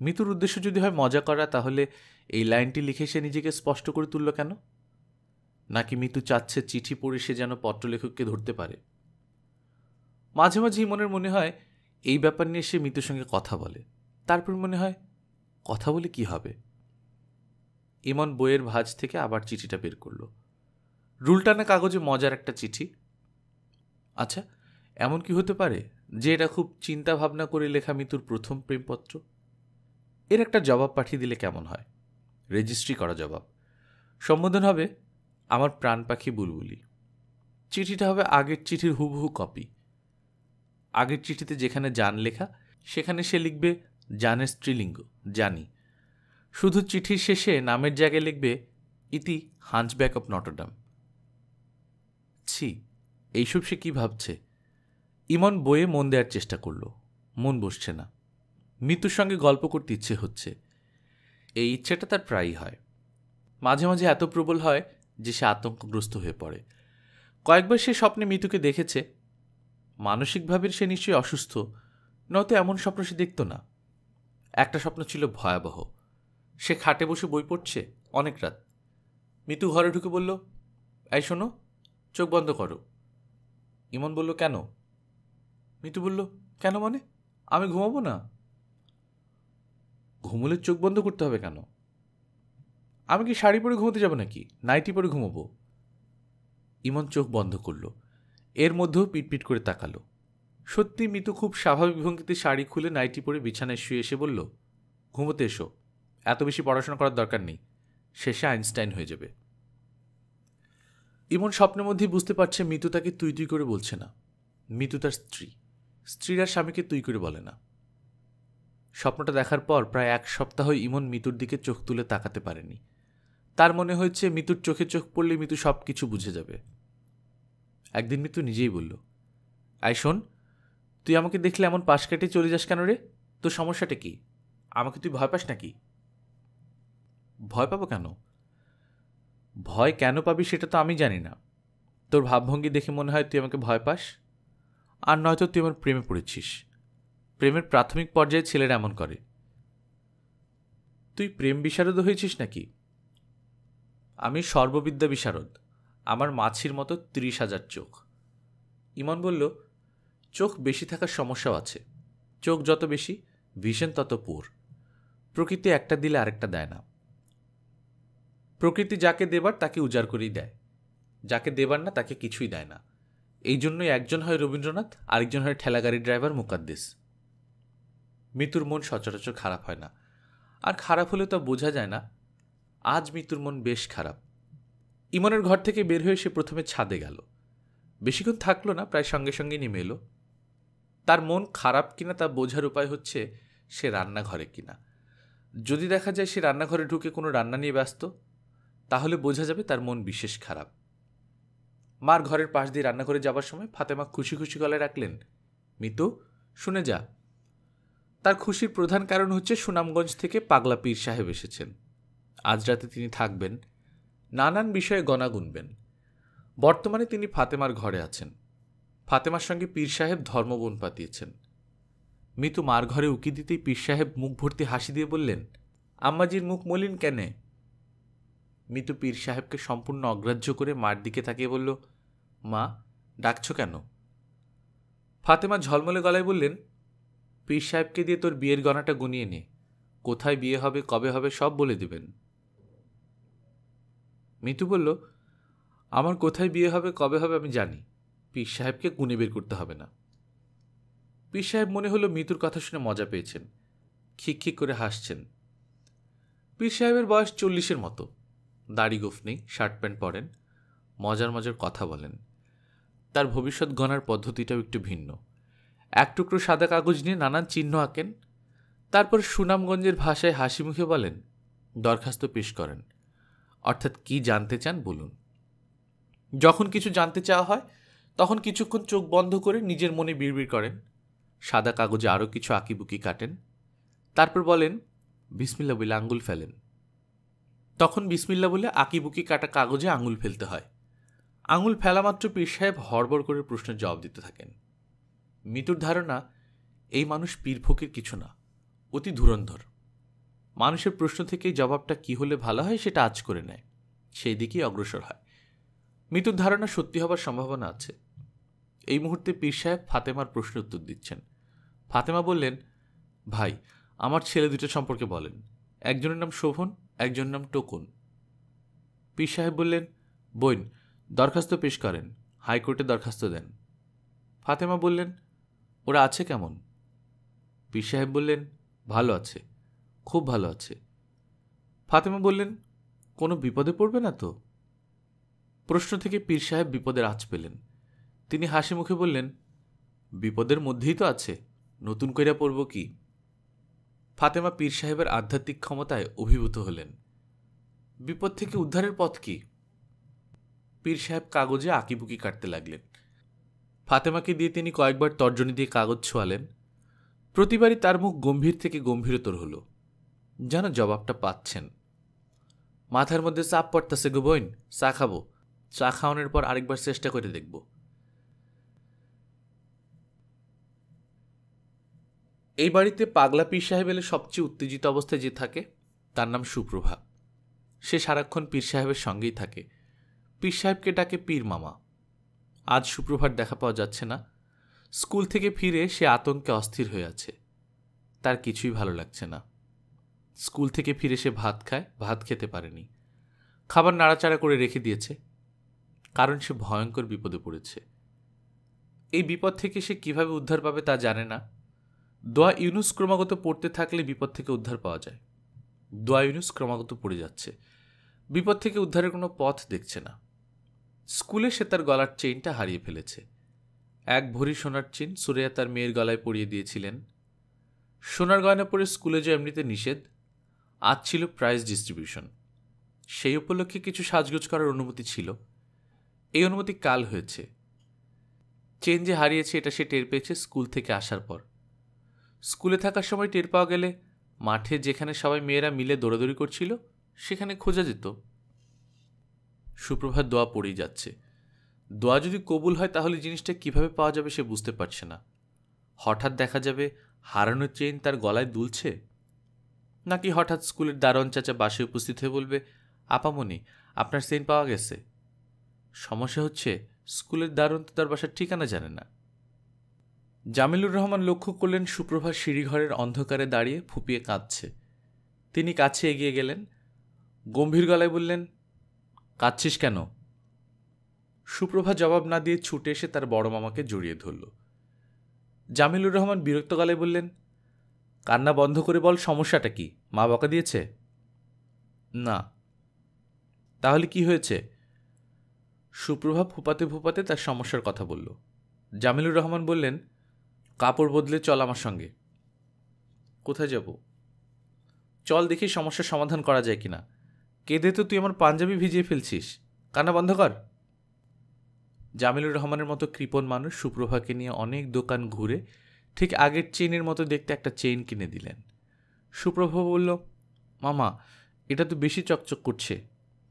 মিতুর উদ্দেশ্য যদি হয় মজা করা, তাহলে এই লাইনটি লিখে সে নিজেকে স্পষ্ট করে তুলল কেন? নাকি মিতু চাচ্ছে চিঠি পড়ে সে যেন পত্রলেখককে ধরতে পারে? মাঝে মাঝে ইমনের মনে হয় এই ব্যাপার নিয়ে সে মিতুর সঙ্গে কথা বলে। তারপর মনে হয়, কথা বলে কি হবে? ইমন বইয়ের ভাঁজ থেকে আবার চিঠিটা বের করল। রুলটানা কাগজে মজার একটা চিঠি। আচ্ছা, এমন কি হতে পারে যে এটা খুব চিন্তা ভাবনা করে লেখা মিতুর প্রথম প্রেমপত্র? এর একটা জবাব পাঠিয়ে দিলে কেমন হয়? রেজিস্ট্রি করা জবাব। সম্বোধন হবে, আমার প্রাণ পাখি বুলবুলি। চিঠিটা হবে আগের চিঠির হুবহু কপি। আগের চিঠিতে যেখানে জান লেখা, সেখানে সে লিখবে জানের স্ত্রীলিঙ্গ জানি। শুধু চিঠির শেষে নামের জায়গায় লিখবে ইতি হাঞ্চব্যাক অফ নটরডাম। ছি, এইসব সে কি ভাবছে? ইমন বইয়ে মন দেওয়ার চেষ্টা করল, মন বসছে না। মৃত্যুর সঙ্গে গল্প করতে ইচ্ছে হচ্ছে। এই ইচ্ছেটা তার প্রায়ই হয়, মাঝে মাঝে এত প্রবল হয় যে সে আতঙ্কগ্রস্ত হয়ে পড়ে। কয়েকবার সে স্বপ্নে মৃত্যুকে দেখেছে। মানসিকভাবে সে নিশ্চয়ই অসুস্থ, নয়তো এমন স্বপ্ন সে দেখত না। একটা স্বপ্ন ছিল ভয়াবহ। সে খাটে বসে বই পড়ছে অনেক রাত। মৃত্যু ঘরে ঢুকে বলল, এই শোনো, চোখ বন্ধ করো। ইমন বলল, কেন? মৃত্যু বলল, কেন মানে? আমি ঘুমাবো না? ঘুমোলে চোখ বন্ধ করতে হবে কেন? আমি কি শাড়ি পরে ঘুমোতে যাব নাকি? নাইটি পরে ঘুমাবো? ইমন চোখ বন্ধ করল। এর মধ্যেও পিটপিট করে তাকালো। সত্যি মৃত্যু খুব স্বাভাবিক ভঙ্গিতে শাড়ি খুলে নাইটি পরে বিছানায় শুয়ে এসে বলল, ঘুমোতে এসো, এত বেশি পড়াশোনা করার দরকার নেই, শেষে আইনস্টাইন হয়ে যাবে। ইমন স্বপ্নের মধ্যেই বুঝতে পারছে মৃত্যু তাকে তুই তুই করে বলছে না। মৃত্যু তার স্ত্রী, স্ত্রীরা স্বামীকে তুই করে বলে না। স্বপ্নটা দেখার পর প্রায় 1 সপ্তাহ ইমন মৃত্যুর দিকে চোখ তুলে তাকাতে পারেনি। তার মনে হয়েছে মৃত্যুর চোখে চোখ পড়লে মৃত্যু সব কিছু বুঝে যাবে। একদিন মৃত্যু নিজেই বলল, আই শোন, তুই আমাকে দেখলে এমন পাশ কেটে চলে যাস কেন রে? তোর সমস্যাটা কি? আমাকে তুই ভয় পাস নাকি? ভয় পাবো কেন? ভয় কেন পাবি সেটা তো আমি জানি না। তোর ভাবভঙ্গি দেখে মনে হয় তুই আমাকে ভয় পাস। আর নয়তো তুই আমার প্রেমে পড়েছিস। প্রেমের প্রাথমিক পর্যায়ে ছেলেরা এমন করে। তুই প্রেম বিশারদ হয়েছিস নাকি? আমি সর্ববিদ্যা বিশারদ। আমার মাছির মতো 30,000 চোখ। ইমন বলল, চোখ বেশি থাকার সমস্যাও আছে। চোখ যত বেশি, ভিশন তত পুর। প্রকৃতি একটা দিলে আরেকটা দেয় না। প্রকৃতি যাকে দেবার তাকে উজাড় করেই দেয়, যাকে দেবার না তাকে কিছুই দেয় না। এই জন্যই একজন হয় রবীন্দ্রনাথ, আরেকজন হয় ঠেলাগাড়ি ড্রাইভার মুকাদ্দেস। মৃত্যুর মন সচরাচর খারাপ হয় না, আর খারাপ হলে তো বোঝা যায় না। আজ মৃত্যুর মন বেশ খারাপ। ইমনের ঘর থেকে বের হয়ে সে প্রথমে ছাদে গেল। বেশিক্ষণ থাকলো না, প্রায় সঙ্গে সঙ্গে নেমে এলো। তার মন খারাপ কিনা তা বোঝার উপায় হচ্ছে সে রান্নাঘরে কিনা। যদি দেখা যায় সে রান্নাঘরে ঢুকে কোনো রান্না নিয়ে ব্যস্ত, তাহলে বোঝা যাবে তার মন বিশেষ খারাপ। মার ঘরের পাশ দিয়ে রান্নাঘরে যাবার সময় ফাতেমা খুশি খুশি গলায় রাখলেন, মিতু, শুনে যা। তার খুশির প্রধান কারণ হচ্ছে সুনামগঞ্জ থেকে পাগলা পীর সাহেব এসেছেন। আজ রাতে তিনি থাকবেন, নানান বিষয়ে গণা গুনবেন। বর্তমানে তিনি ফাতেমার ঘরে আছেন। ফাতেমার সঙ্গে পীর সাহেব ধর্মবোন পাতিয়েছেন। মিতু মার ঘরে উকি দিতেই পীর সাহেব মুখ ভর্তি হাসি দিয়ে বললেন, আম্মাজির মুখ মলিন কেনে? মিতু পীর সাহেবকে সম্পূর্ণ অগ্রাহ্য করে মার দিকে তাকিয়ে বলল, মা, ডাকছ কেন? ফাতেমা ঝলমলে গলায় বললেন, পীর সাহেবকে দিয়ে তোর বিয়ের গণাটা গুনিয়ে নে। কোথায় বিয়ে হবে, কবে হবে, সব বলে দেবেন। মিতু বলল, আমার কোথায় বিয়ে হবে, কবে হবে আমি জানি, পীর সাহেবকে গুনে বের করতে হবে না। পীর সাহেব মনে হলো মিতুর কথা শুনে মজা পেয়েছেন, খিকখিক করে হাসছেন। পীর সাহেবের বয়স 40-এর মতো। দাড়ি গোঁফ নেই, শার্ট প্যান্ট পরেন, মজার মজার কথা বলেন। তার ভবিষ্যৎ গণার পদ্ধতিটাও একটু ভিন্ন। এক টুকরো সাদা কাগজ নিয়ে নানান চিহ্ন আঁকেন, তারপর সুনামগঞ্জের ভাষায় হাসি মুখে বলেন, দরখাস্ত পেশ করেন, অর্থাৎ কি জানতে চান বলুন। যখন কিছু জানতে চাওয়া হয় তখন কিছুক্ষণ চোখ বন্ধ করে নিজের মনে বিড়বিড় করেন, সাদা কাগজে আরও কিছু আঁকিবুকি কাটেন, তারপর বলেন, বিসমিল্লা বলে আঙ্গুল ফেলেন। তখন বিসমিল্লা বলে আঁকিবুকি কাটা কাগজে আঙুল ফেলতে হয়। আঙুল ফেলা মাত্র পীর সাহেব হড়বড় করে প্রশ্নের জবাব দিতে থাকেন। মিতুর ধারণা, এই মানুষ পীর ফকির কিছু না, অতি ধুরন্ধর। মানুষের প্রশ্ন থেকেই জবাবটা কি হলে ভালো হয় সেটা আজ করে নেয়, সেই দিকেই অগ্রসর হয়। মিতুর ধারণা সত্যি হবার সম্ভাবনা আছে। এই মুহূর্তে পীর সাহেব ফাতেমার প্রশ্নের উত্তর দিচ্ছেন। ফাতেমা বললেন, ভাই, আমার ছেলে দুটো সম্পর্কে বলেন। একজনের নাম শোভন, একজনের নাম টোকন। পীর সাহেব বললেন, বোন, দরখাস্ত পেশ করেন, হাইকোর্টে দরখাস্ত দেন। ফাতেমা বললেন, ওরা আছে কেমন? পীর সাহেব বললেন, ভালো আছে, খুব ভালো আছে। ফাতেমা বললেন, কোনো বিপদে পড়বে না তো? প্রশ্ন থেকে পীর সাহেব বিপদের আঁচ পেলেন। তিনি হাসি মুখে বললেন, বিপদের মধ্যেই তো আছে, নতুন কইরা পড়ব কি? ফাতেমা পীর সাহেবের আধ্যাত্মিক ক্ষমতায় অভিভূত হলেন। বিপদ থেকে উদ্ধারের পথ কি? পীর সাহেব কাগজে আঁকিবুকি কাটতে লাগলেন। ফাতেমাকে দিয়ে তিনি কয়েকবার তর্জনী দিয়ে কাগজ ছোঁয়ালেন। প্রতিবারই তার মুখ গম্ভীর থেকে গম্ভীরতর হল, যেন জবাবটা পাচ্ছেন। মাথার মধ্যে চাপ পড়তেছে গো বোন, চা খাবো। চা খাওয়ানোর পর আরেকবার চেষ্টা করে দেখব। এই বাড়িতে পাগলা পীর সাহেব এলে সবচেয়ে উত্তেজিত অবস্থায় যে থাকে তার নাম সুপ্রভা। সে সারাক্ষণ পীর সাহেবের সঙ্গেই থাকে। পীর সাহেবকে ডাকে পীর মামা। আজ সুপ্রভার দেখা পাওয়া যাচ্ছে না। স্কুল থেকে ফিরে সে আতঙ্কে অস্থির হয়ে আছে। তার কিছুই ভালো লাগছে না। স্কুল থেকে ফিরে সে ভাত খায়, ভাত খেতে পারেনি। খাবার নাড়াচাড়া করে রেখে দিয়েছে, কারণ সে ভয়ঙ্কর বিপদে পড়েছে। এই বিপদ থেকে সে কিভাবে উদ্ধার পাবে তা জানে না। দোয়া ইউনুস ক্রমাগত পড়তে থাকলে বিপদ থেকে উদ্ধার পাওয়া যায়। দোয়া ইউনুস ক্রমাগত পড়ে যাচ্ছে, বিপদ থেকে উদ্ধারের কোনো পথ দেখছে না। স্কুলে সে তার গলার চেইনটা হারিয়ে ফেলেছে। এক ভরি সোনার চেইন সুরেয়া তার মেয়ের গলায় পরিয়ে দিয়েছিলেন। সোনার গয়না পরে স্কুলে যে এমনিতে নিষেধ, আজ ছিল প্রাইজ ডিস্ট্রিবিউশন। সেই উপলক্ষে কিছু সাজগোজ করার অনুমতি ছিল। এই অনুমতি কাল হয়েছে। চেইন যে হারিয়েছে এটা সে টের পেয়েছে স্কুল থেকে আসার পর। স্কুলে থাকার সময় টের পাওয়া গেলে মাঠে যেখানে সবাই মেয়েরা মিলে দৌড়াদৌড়ি করছিল সেখানে খোঁজা যেত। সুপ্রভাত দোয়া পড়েই যাচ্ছে। দোয়া যদি কবুল হয় তাহলে জিনিসটা কিভাবে পাওয়া যাবে সে বুঝতে পারছে না। হঠাৎ দেখা যাবে হারানো চেইন তার গলায় দুলছে, নাকি হঠাৎ স্কুলের দারোয়ান চাচা বাসে উপস্থিত হয়ে বলবে, আপামনি আপনার চেইন পাওয়া গেছে। সমস্যা হচ্ছে স্কুলের দারোয়ান তো তার বাসার ঠিকানা জানে না। জামিলুর রহমান লক্ষ্য করলেন সুপ্রভা সিঁড়িঘরের অন্ধকারে দাঁড়িয়ে ফুপিয়ে কাঁদছে। তিনি কাছে এগিয়ে গেলেন, গম্ভীর গলায় বললেন, কাঁদছিস কেন? সুপ্রভা জবাব না দিয়ে ছুটে এসে তার বড় মামাকে জড়িয়ে ধরল। জামিলুর রহমান বিরক্ত গলায় বললেন, কান্না বন্ধ করে বল, সমস্যাটা কি? মা বকা দিয়েছে? না। তাহলে কি হয়েছে? সুপ্রভা ফুপাতে ফুপাতে তার সমস্যার কথা বলল। জামিলুর রহমান বললেন, কাপড় বদলে চল আমার সঙ্গে। কোথায় যাব? চল দেখি সমস্যার সমাধান করা যায় কিনা। কেঁদে তো তুই আমার পাঞ্জাবি ভিজিয়ে ফেলছিস, কান্না বন্ধ কর। জামিলুর রহমানের মতো কৃপণ মানুষ সুপ্রভাকে নিয়ে অনেক দোকান ঘুরে ঠিক আগের চেইনের মতো দেখতে একটা চেইন কিনে দিলেন। সুপ্রভা বলল, মামা এটা তো বেশি চকচক করছে,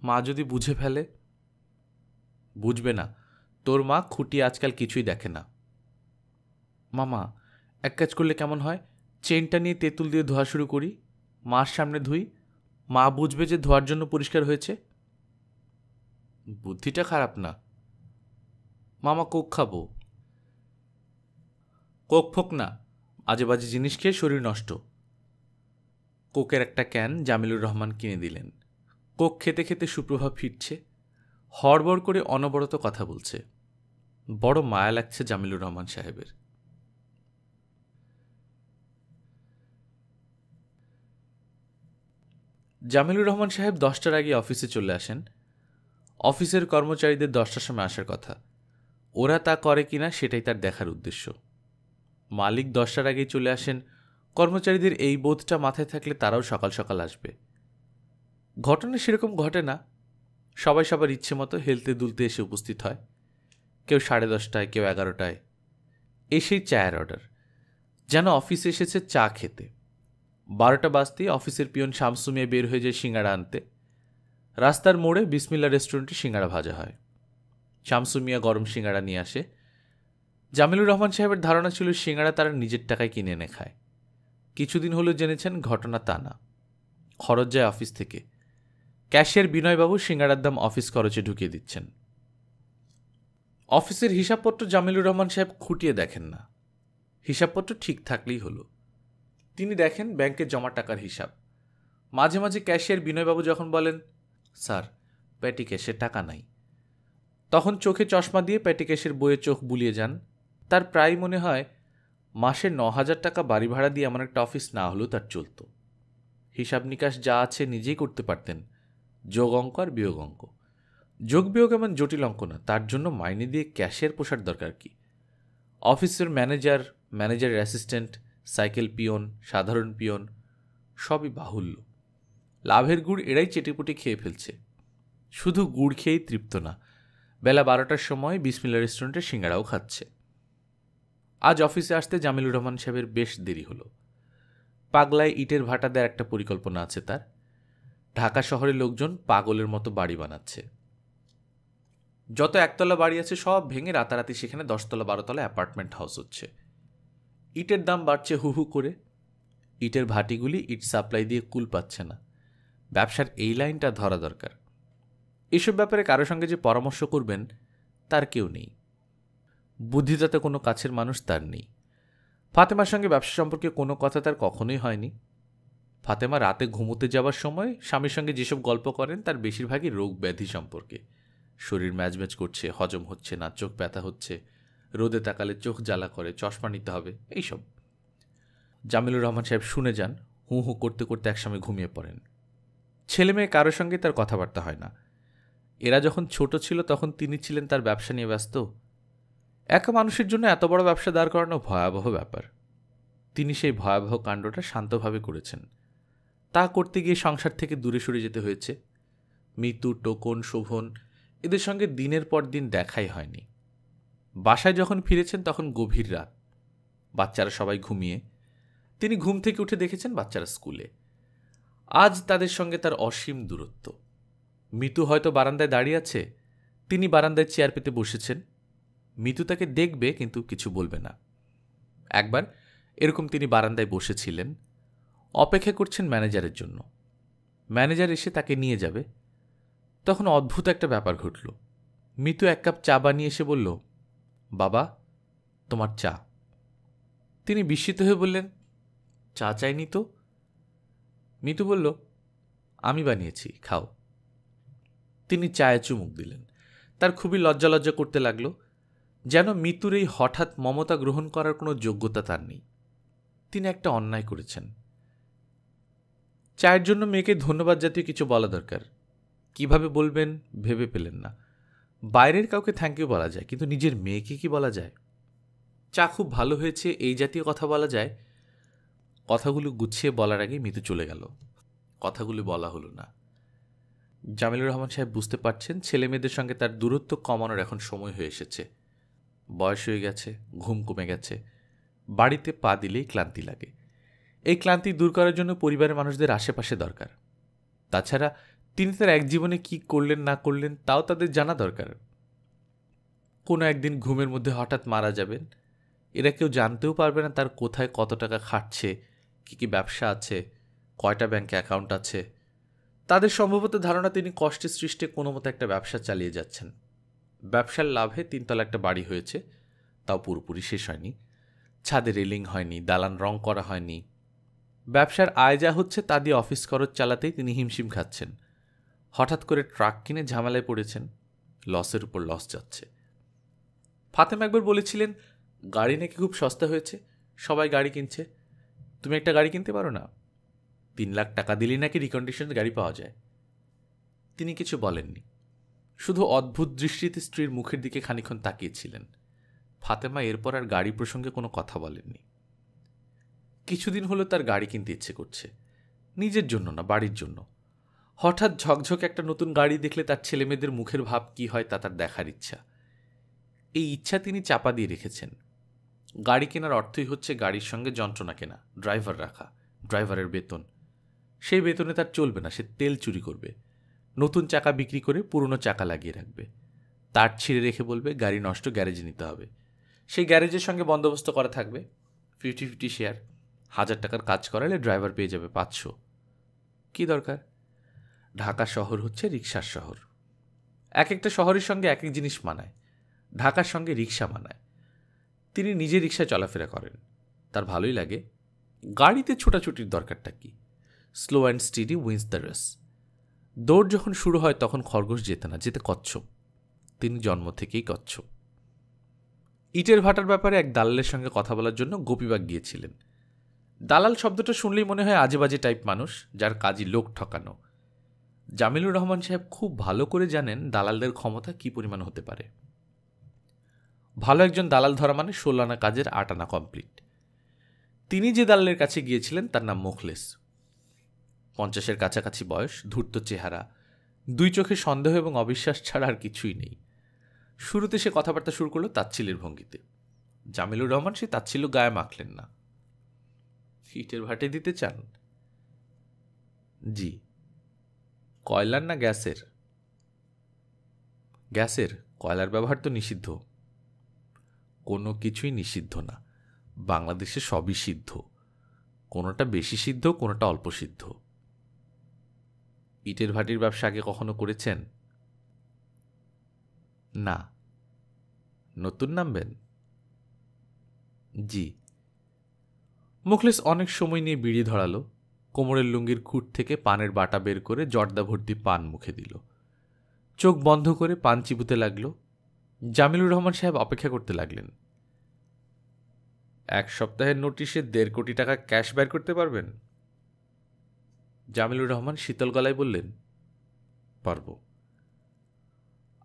মা যদি বুঝে ফেলে? বুঝবে না, তোর মা খুঁটি আজকাল কিছুই দেখে না। মামা এক কাজ করলে কেমন হয়, চেইনটা নিয়ে তেঁতুল দিয়ে ধোয়া শুরু করি, মার সামনে ধুই, মা বুঝবে যে ধোয়ার জন্য পরিষ্কার হয়েছে। বুদ্ধিটা খারাপ না। মামা কোক খাবো। কোক ফোক না, আজে বাজে জিনিস খেয়ে শরীর নষ্ট। কোকের একটা ক্যান জামিলুর রহমান কিনে দিলেন। কোক খেতে খেতে সুপ্রভা ফিরছে, হড়বড় করে অনবরত কথা বলছে। বড় মায়া লাগছে জামিলুর রহমান সাহেবের। জামিলুর রহমান সাহেব 10টার আগে অফিসে চলে আসেন। অফিসের কর্মচারীদের 10টার সময় আসার কথা, ওরা তা করে কিনা সেটাই তার দেখার উদ্দেশ্য। মালিক 10টার আগেই চলে আসেন, কর্মচারীদের এই বোধটা মাথায় থাকলে তারাও সকাল সকাল আসবে। ঘটনা সেরকম ঘটে না, সবাই সবার ইচ্ছে মতো হেলতে দুলতে এসে উপস্থিত হয়। কেউ 10:30টায়, কেউ 11টায়। এসেই চায়ের অর্ডার, যেন অফিসে এসেছে চা খেতে। 12টা বাজতেই অফিসের পিয়ন শামসু মিয়া বের হয়ে যায় সিঙ্গাড়া আনতে। রাস্তার মোড়ে বিসমিল্লা রেস্টুরেন্টে সিঙ্গাড়া ভাজা হয়। শামসু মিয়া গরম সিঙ্গাড়া নিয়ে আসে। জামিলুর রহমান সাহেবের ধারণা ছিল সিঙ্গাড়া তারা নিজের টাকায় কিনে এনে খায়। কিছুদিন হলো জেনেছেন ঘটনা তা না, খরচ যায় অফিস থেকে। ক্যাশিয়ার বিনয়বাবু সিঙ্গাড়ার দাম অফিস খরচে ঢুকিয়ে দিচ্ছেন। অফিসের হিসাবপত্র জামিলুর রহমান সাহেব খুঁটিয়ে দেখেন না। হিসাবপত্র ঠিক থাকলেই হলো। তিনি দেখেন ব্যাংকে জমা টাকার হিসাব। মাঝে মাঝে ক্যাশিয়ার বিনয়বাবু যখন বলেন, স্যার প্যাটি ক্যাশের টাকা নাই, তখন চোখে চশমা দিয়ে প্যাটি ক্যাশের বইয়ে চোখ বুলিয়ে যান। তার প্রায় মনে হয় মাসে 9,000 টাকা বাড়ি ভাড়া দিয়ে এমন একটা অফিস না হলেও তার চলত। হিসাব নিকাশ যা আছে নিজেই করতে পারতেন, যোগ অঙ্ক আর বিয়োগ অঙ্ক। যোগ বিয়োগ এমন জটিল অঙ্ক না, তার জন্য মাইনে দিয়ে ক্যাশিয়ার পোষার দরকার কি? অফিসের ম্যানেজার ম্যানেজারের অ্যাসিস্ট্যান্ট, সাইকেল পিয়ন, সাধারণ পিয়ন, সবই বাহুল্য। লাভের গুড় এরাই চেটেপুটে খেয়ে ফেলছে। শুধু গুড় খেয়েই তৃপ্ত না, বেলা 12টার সময় বিসমিল্লা রেস্টুরেন্টে সিঙ্গাড়াও খাচ্ছে। আজ অফিসে আসতে জামিলুর রহমান সাহেবের বেশ দেরি হলো। পাগলায় ইটের ভাটা দেওয়ার একটা পরিকল্পনা আছে তার। ঢাকা শহরের লোকজন পাগলের মতো বাড়ি বানাচ্ছে। যত একতলা বাড়ি আছে সব ভেঙে রাতারাতি সেখানে 10তলা 12তলা অ্যাপার্টমেন্ট হাউস হচ্ছে। ইটের দাম বাড়ছে হু হু করে। ইটের ভাটিগুলি ইট সাপ্লাই দিয়ে কুল পাচ্ছে না। ব্যবসার এই লাইনটা ধরা দরকার। এসব ব্যাপারে কারো সঙ্গে যে পরামর্শ করবেন তার কেউ নেই। বুদ্ধিদাতা কোনো কাছের মানুষ তার নেই। ফাতেমার সঙ্গে ব্যবসা সম্পর্কে কোনো কথা তার কখনোই হয়নি। ফাতেমা রাতে ঘুমোতে যাওয়ার সময় স্বামীর সঙ্গে যেসব গল্প করেন তার বেশিরভাগই রোগ ব্যাধি সম্পর্কে। শরীর ম্যাজম্যাজ করছে, হজম হচ্ছে না, চোখ ব্যথা হচ্ছে, রোদে তাকালে চোখ জ্বালা করে, চশমা নিতে হবে, এইসব। জামিলুর রহমান সাহেব শুনে যান, হু হু করতে করতে একসময় ঘুমিয়ে পড়েন। ছেলে মেয়ে কারোর সঙ্গে তার কথাবার্তা হয় না। এরা যখন ছোট ছিল তখন তিনি ছিলেন তার ব্যবসা নিয়ে ব্যস্ত। একা মানুষের জন্য এত বড় ব্যবসা দাঁড় করানো ভয়াবহ ব্যাপার। তিনি সেই ভয়াবহ কাণ্ডটা শান্তভাবে করেছেন। তা করতে গিয়ে সংসার থেকে দূরে সরে যেতে হয়েছে। মিতু, টোকন, শোভন এদের সঙ্গে দিনের পর দিন দেখাই হয়নি। বাসায় যখন ফিরেছেন তখন গভীর রাত, বাচ্চারা সবাই ঘুমিয়ে। তিনি ঘুম থেকে উঠে দেখেছেন বাচ্চারা স্কুলে। আজ তাদের সঙ্গে তার অসীম দূরত্ব। মিতু হয়তো বারান্দায় দাঁড়িয়ে আছে, তিনি বারান্দায় চেয়ার পেতে বসেছেন। মিতু তাকে দেখবে কিন্তু কিছু বলবে না। একবার এরকম তিনি বারান্দায় বসেছিলেন, অপেক্ষা করছেন ম্যানেজারের জন্য। ম্যানেজার এসে তাকে নিয়ে যাবে। তখন অদ্ভুত একটা ব্যাপার ঘটল। মিতু 1 কাপ চা বানিয়ে এসে বলল, বাবা, তোমার চা। তিনি বিস্মিত হয়ে বললেন, চা চাইনি তো। মিতু বলল, আমি বানিয়েছি, খাও। তিনি চায়ে চুমুক দিলেন। তার খুবই লজ্জা লজ্জা করতে লাগল, যেন মিতুর এই হঠাৎ মমতা গ্রহণ করার কোনো যোগ্যতা তার নেই। তিনি একটা অন্যায় করেছেন। চায়ের জন্য মেয়েকে ধন্যবাদ জাতীয় কিছু বলা দরকার। কিভাবে বলবেন ভেবে পেলেন না। বাইরের কাউকে থ্যাংক ইউ বলা যায়, কিন্তু নিজের মেয়েকে কি বলা যায়? চা খুব ভালো হয়েছে এই জাতীয় কথা বলা যায়। কথাগুলো গুছিয়ে বলার আগে মিতু চলে গেল। কথাগুলো বলা হলো না। জামিলুর রহমান সাহেব বুঝতে পারছেন ছেলে মেয়েদের সঙ্গে তার দূরত্ব কমানোর এখন সময় হয়ে এসেছে। বয়স হয়ে গেছে, ঘুম কমে গেছে, বাড়িতে পা দিলেই ক্লান্তি লাগে। এই ক্লান্তি দূর করার জন্য পরিবারের মানুষদের আশেপাশে দরকার। তাছাড়া তিনি তার এক জীবনে কি করলেন না করলেন তাও তাদের জানা দরকার। কোনো একদিন ঘুমের মধ্যে হঠাৎ মারা যাবেন, এরা কেউ জানতেও পারবে না তার কোথায় কত টাকা খাটছে, কী কী ব্যবসা আছে, কয়টা ব্যাংকে অ্যাকাউন্ট আছে। তাদের সম্ভবত ধারণা তিনি কষ্টে সৃষ্টে কোনো মতো একটা ব্যবসা চালিয়ে যাচ্ছেন। ব্যবসার লাভে 3তলা একটা বাড়ি হয়েছে, তাও পুরোপুরি শেষ হয়নি। ছাদে রেলিং হয়নি, দালান রং করা হয়নি। ব্যবসার আয় যা হচ্ছে তা দিয়ে অফিস খরচ চালাতেই তিনি হিমশিম খাচ্ছেন। হঠাৎ করে ট্রাক কিনে ঝামেলায় পড়েছেন, লসের উপর লস যাচ্ছে। ফাতেমা একবার বলেছিলেন, গাড়ি নাকি খুব সস্তা হয়েছে, সবাই গাড়ি কিনছে, তুমি একটা গাড়ি কিনতে পারো না? 3 লাখ টাকা দিলেই নাকি রিকন্ডিশনের গাড়ি পাওয়া যায়। তিনি কিছু বলেননি, শুধু অদ্ভুত দৃষ্টিতে স্ত্রীর মুখের দিকে খানিক্ষণ তাকিয়েছিলেন। ফাতেমা এরপর আর গাড়ি প্রসঙ্গে কোনো কথা বলেননি। কিছুদিন হলো তার গাড়ি কিনতে ইচ্ছে করছে, নিজের জন্য না, বাড়ির জন্য। হঠাৎ ঝকঝক একটা নতুন গাড়ি দেখলে তার ছেলেমেয়েদের মুখের ভাব কি হয় তা তার দেখার ইচ্ছা। এই ইচ্ছা তিনি চাপা দিয়ে রেখেছেন। গাড়ি কেনার অর্থই হচ্ছে গাড়ির সঙ্গে যন্ত্রণা কেনা, ড্রাইভার রাখা, ড্রাইভারের বেতন। সেই বেতনে তার চলবে না, সে তেল চুরি করবে, নতুন চাকা বিক্রি করে পুরনো চাকা লাগিয়ে রাখবে, তার ছিঁড়ে রেখে বলবে গাড়ি নষ্ট, গ্যারেজে নিতে হবে। সেই গ্যারেজের সঙ্গে বন্দোবস্ত করা থাকবে 50-50 শেয়ার। 1000 টাকার কাজ করালে ড্রাইভার পেয়ে যাবে 500। কি দরকার? ঢাকা শহর হচ্ছে রিকশার শহর। এক একটা শহরের সঙ্গে এক এক জিনিস মানায়। ঢাকার সঙ্গে রিকশা মানায়। তিনি নিজে রিকশায় চলাফেরা করেন, তার ভালোই লাগে। গাড়িতে ছোটাছুটির দরকারটা কি? Slow and steady wins the race. দৌড় যখন শুরু হয় তখন খরগোশ যেতে না, যেতে কচ্ছপ। তিনি জন্ম থেকেই কচ্ছপ। ইটের ভাটার ব্যাপারে এক দালালের সঙ্গে কথা বলার জন্য গোপীবাগ গিয়েছিলেন। দালাল শব্দটা শুনলেই মনে হয় আজে বাজে টাইপ মানুষ, যার কাজই লোক ঠকানো। জামিলুর রহমান সাহেব খুব ভালো করে জানেন দালালদের ক্ষমতা কি পরিমাণ হতে পারে। ভালো একজন দালাল ধরা মানে 16 আনা কাজের 8 আনা কমপ্লিট। তিনি যে দালালের কাছে গিয়েছিলেন তার নাম মোখলেস। 50-এর কাছাকাছি বয়স, ধূর্ত চেহারা, দুই চোখে সন্দেহ এবং অবিশ্বাস ছাড়া আর কিছুই নেই। শুরুতে সে কথাবার্তা শুরু করলো তাচ্ছিল্যের ভঙ্গিতে। জামিলুর রহমান সে তাচ্ছিল্য গায়ে মাখলেন না। ইটের ভাটে দিতে চান? জি। কয়লার না গ্যাসের? গ্যাসের। কয়লার ব্যবহার তো নিষিদ্ধ। কোনো কিছুই নিষিদ্ধ না, বাংলাদেশে সবই সিদ্ধ। কোনোটা বেশি সিদ্ধ, কোনোটা অল্প সিদ্ধ। ইটের ভাটির ব্যবসা আগে কখনো করেছেন? না। নতুন নামবেন? জি। মুখলেস অনেক সময় নিয়ে বিড়ি ধরালো, কোমরের লুঙ্গির খুঁট থেকে পানের বাটা বের করে জর্দা ভর্তি পান মুখে দিল। চোখ বন্ধ করে পান চিবুতে লাগল। জামিলুর রহমান সাহেব অপেক্ষা করতে লাগলেন। 1 সপ্তাহের নোটিশে 1.5 কোটি টাকা ক্যাশ বের করতে পারবেন? জামিলুর রহমান শীতল গলায় বললেন, পারব।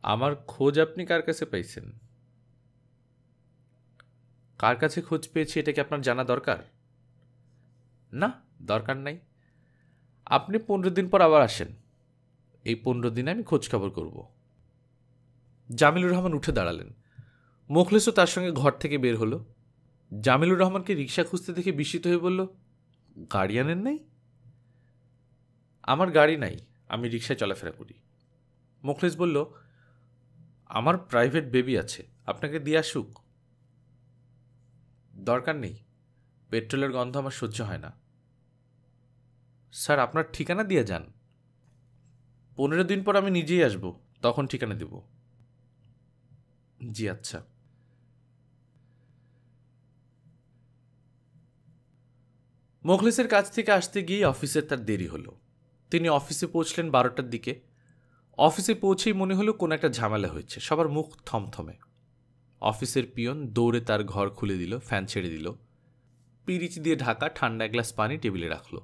আমার খোঁজ আপনি কার কাছে পাইছেন? কার কাছে খোঁজ পেয়েছি এটা কি আপনার জানা দরকার? না, দরকার নাই। আপনি 15 দিন পর আবার আসেন, এই 15 দিনে আমি খোঁজ খবর করব। জামিলুর রহমান উঠে দাঁড়ালেন। মোখলেসও তার সঙ্গে ঘর থেকে বের হলো। জামিলুর রহমানকে রিক্সা খুঁজতে দেখে বিস্মিত হয়ে বলল, গাড়ি আনেন নাই? আমার গাড়ি নাই, আমি রিক্সায় চলাফেরা করি। মোখলেস বলল, আমার প্রাইভেট বেবি আছে, আপনাকে দিয়ে আসুক? দরকার নেই, পেট্রোলের গন্ধ আমার সহ্য হয় না। স্যার, আপনার ঠিকানা দিয়ে যান। 15 দিন পর আমি নিজেই আসব, তখন ঠিকানা দেব। জি আচ্ছা। মোখলেসের কাছ থেকে আসতে গিয়ে অফিসের তার দেরি হলো। তিনি অফিসে পৌঁছলেন 12টার দিকে। অফিসে পৌঁছেই মনে হলো কোনো একটা ঝামেলা হয়েছে। সবার মুখ থমথমে। অফিসের পিয়ন দৌড়ে তার ঘর খুলে দিল, ফ্যান ছেড়ে দিল। পিরিচ দিয়ে ঢাকা ঠান্ডা গ্লাস পানি টেবিলে রাখল।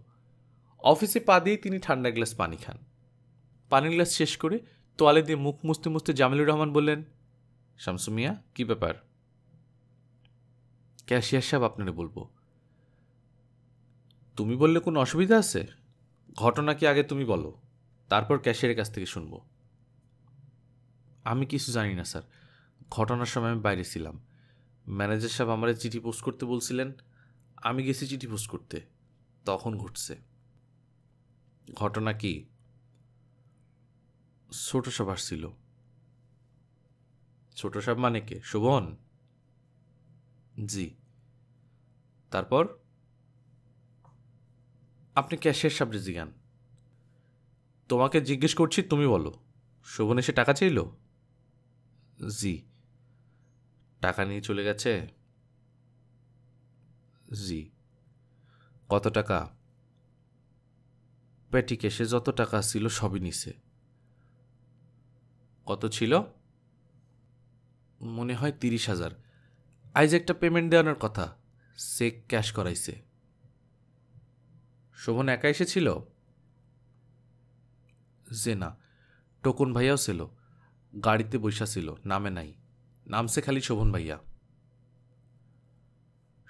অফিসে পা দিয়ে তিনি ঠান্ডা গ্লাস পানি খান। পানির গ্লাস শেষ করে তোয়ালে দিয়ে মুখ মুছতে মুছতে জামিলুর রহমান বললেন, শামসু মিয়া, কি ব্যাপার? ক্যাশিয়ার সাহেব আপনারে বলবো। তুমি বললে কোনো অসুবিধা আছে? ঘটনা কি আগে তুমি বলো, তারপর ক্যাশিয়ারের কাছ থেকে শুনবো। আমি কিছু জানি না স্যার, ঘটনার সময় আমি বাইরে ছিলাম। ম্যানেজার সাহেব আমার চিঠি পোস্ট করতে বলছিলেন, আমি গেছি চিঠি পোস্ট করতে, তখন ঘটছে। ঘটনা কি? ছোট সাহেব আসছিল। ছোট সাহেব মানে কে? শোভন? জি। তারপর? আপনি ক্যাশিয়ার সাহেব জিগান। তোমাকে জিজ্ঞেস করছি, তুমি বলো। শোভন এসে টাকা চাইল? জি। টাকা নিয়ে চলে গেছে? জি। কত টাকা? পেটি কেসে যত টাকা ছিল সবই নিছে। কত ছিল? মনে হয় 30,000। আজ একটা পেমেন্ট দেওয়ানোর কথা, চেক ক্যাশ করাইছে। শোভন একা এসেছিল? যে না, টোকন ভাইয়াও ছিল, গাড়িতে বৈশা ছিল, নামে নাই, নামছে খালি শোভন ভাইয়া।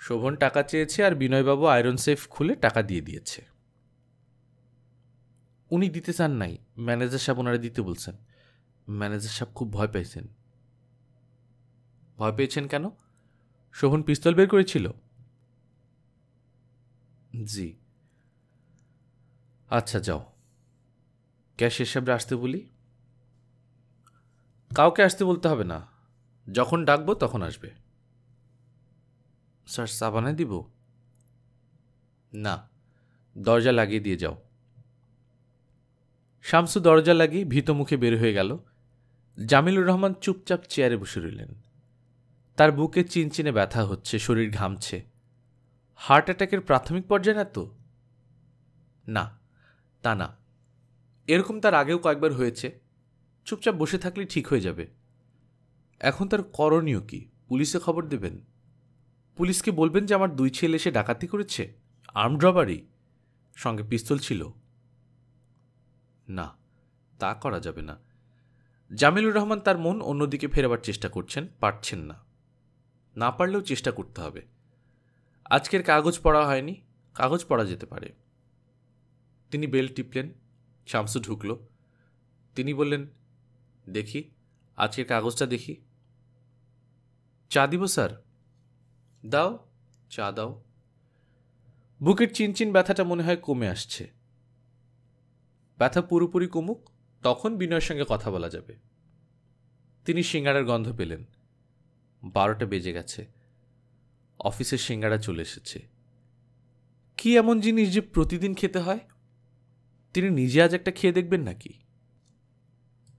শোভন টাকা চেয়েছে আর বিনয়বাবু আয়রন সেফ খুলে টাকা দিয়ে দিয়েছে। উনি দিতে চান নাই, ম্যানেজার সাহেব ওনারা দিতে বলছেন। ম্যানেজার সাহেব খুব ভয় পেয়েছেন। ভয় পেয়েছেন কেন? শোভন পিস্তল বের করেছিল? জি। আচ্ছা যাও, ক্যাশিয়ার সাহেবরা আসতে বলি। কাউকে আসতে বলতে হবে না, যখন ডাকবো তখন আসবে। স্যার, চা বানায় দিব? না, দরজা লাগিয়ে দিয়ে যাও। শামসু দরজা লাগিয়ে ভীত মুখে বের হয়ে গেল। জামিলুর রহমান চুপচাপ চেয়ারে বসে রইলেন। তার বুকে চিনচিনে ব্যথা হচ্ছে, শরীর ঘামছে। হার্ট অ্যাটাকের প্রাথমিক পর্যায়ে না তো? না, তা না। এরকম তার আগেও কয়েকবার হয়েছে। চুপচাপ বসে থাকলেই ঠিক হয়ে যাবে। এখন তার করণীয় কি? পুলিশে খবর দেবেন? পুলিশকে বলবেন যে আমার 2 ছেলে এসে ডাকাতি করেছে, আর্মড রবারি, সঙ্গে পিস্তল ছিল? না, তা করা যাবে না। জামিলুর রহমান তার মন অন্যদিকে ফেরাবার চেষ্টা করছেন, পারছেন না। না পারলেও চেষ্টা করতে হবে। আজকের কাগজ পড়া হয়নি, কাগজ পড়া যেতে পারে। তিনি বেল টিপলেন, শামসু ঢুকল। তিনি বললেন, দেখি আজকের কাগজটা দেখি। চা দিব স্যার? দাও, চা দাও। বুকের চিনচিন ব্যথাটা মনে হয় কমে আসছে। ব্যথা পুরোপুরি কমুক, তখন বিনয়ের সঙ্গে কথা বলা যাবে। তিনি সিঙ্গাড়ার গন্ধ পেলেন। 12টা বেজে গেছে। অফিসের সিঙ্গাড়া চলে এসেছে। কি এমন জিনিস যে প্রতিদিন খেতে হয়? তিনি নিজে আজ একটা খেয়ে দেখবেন নাকি?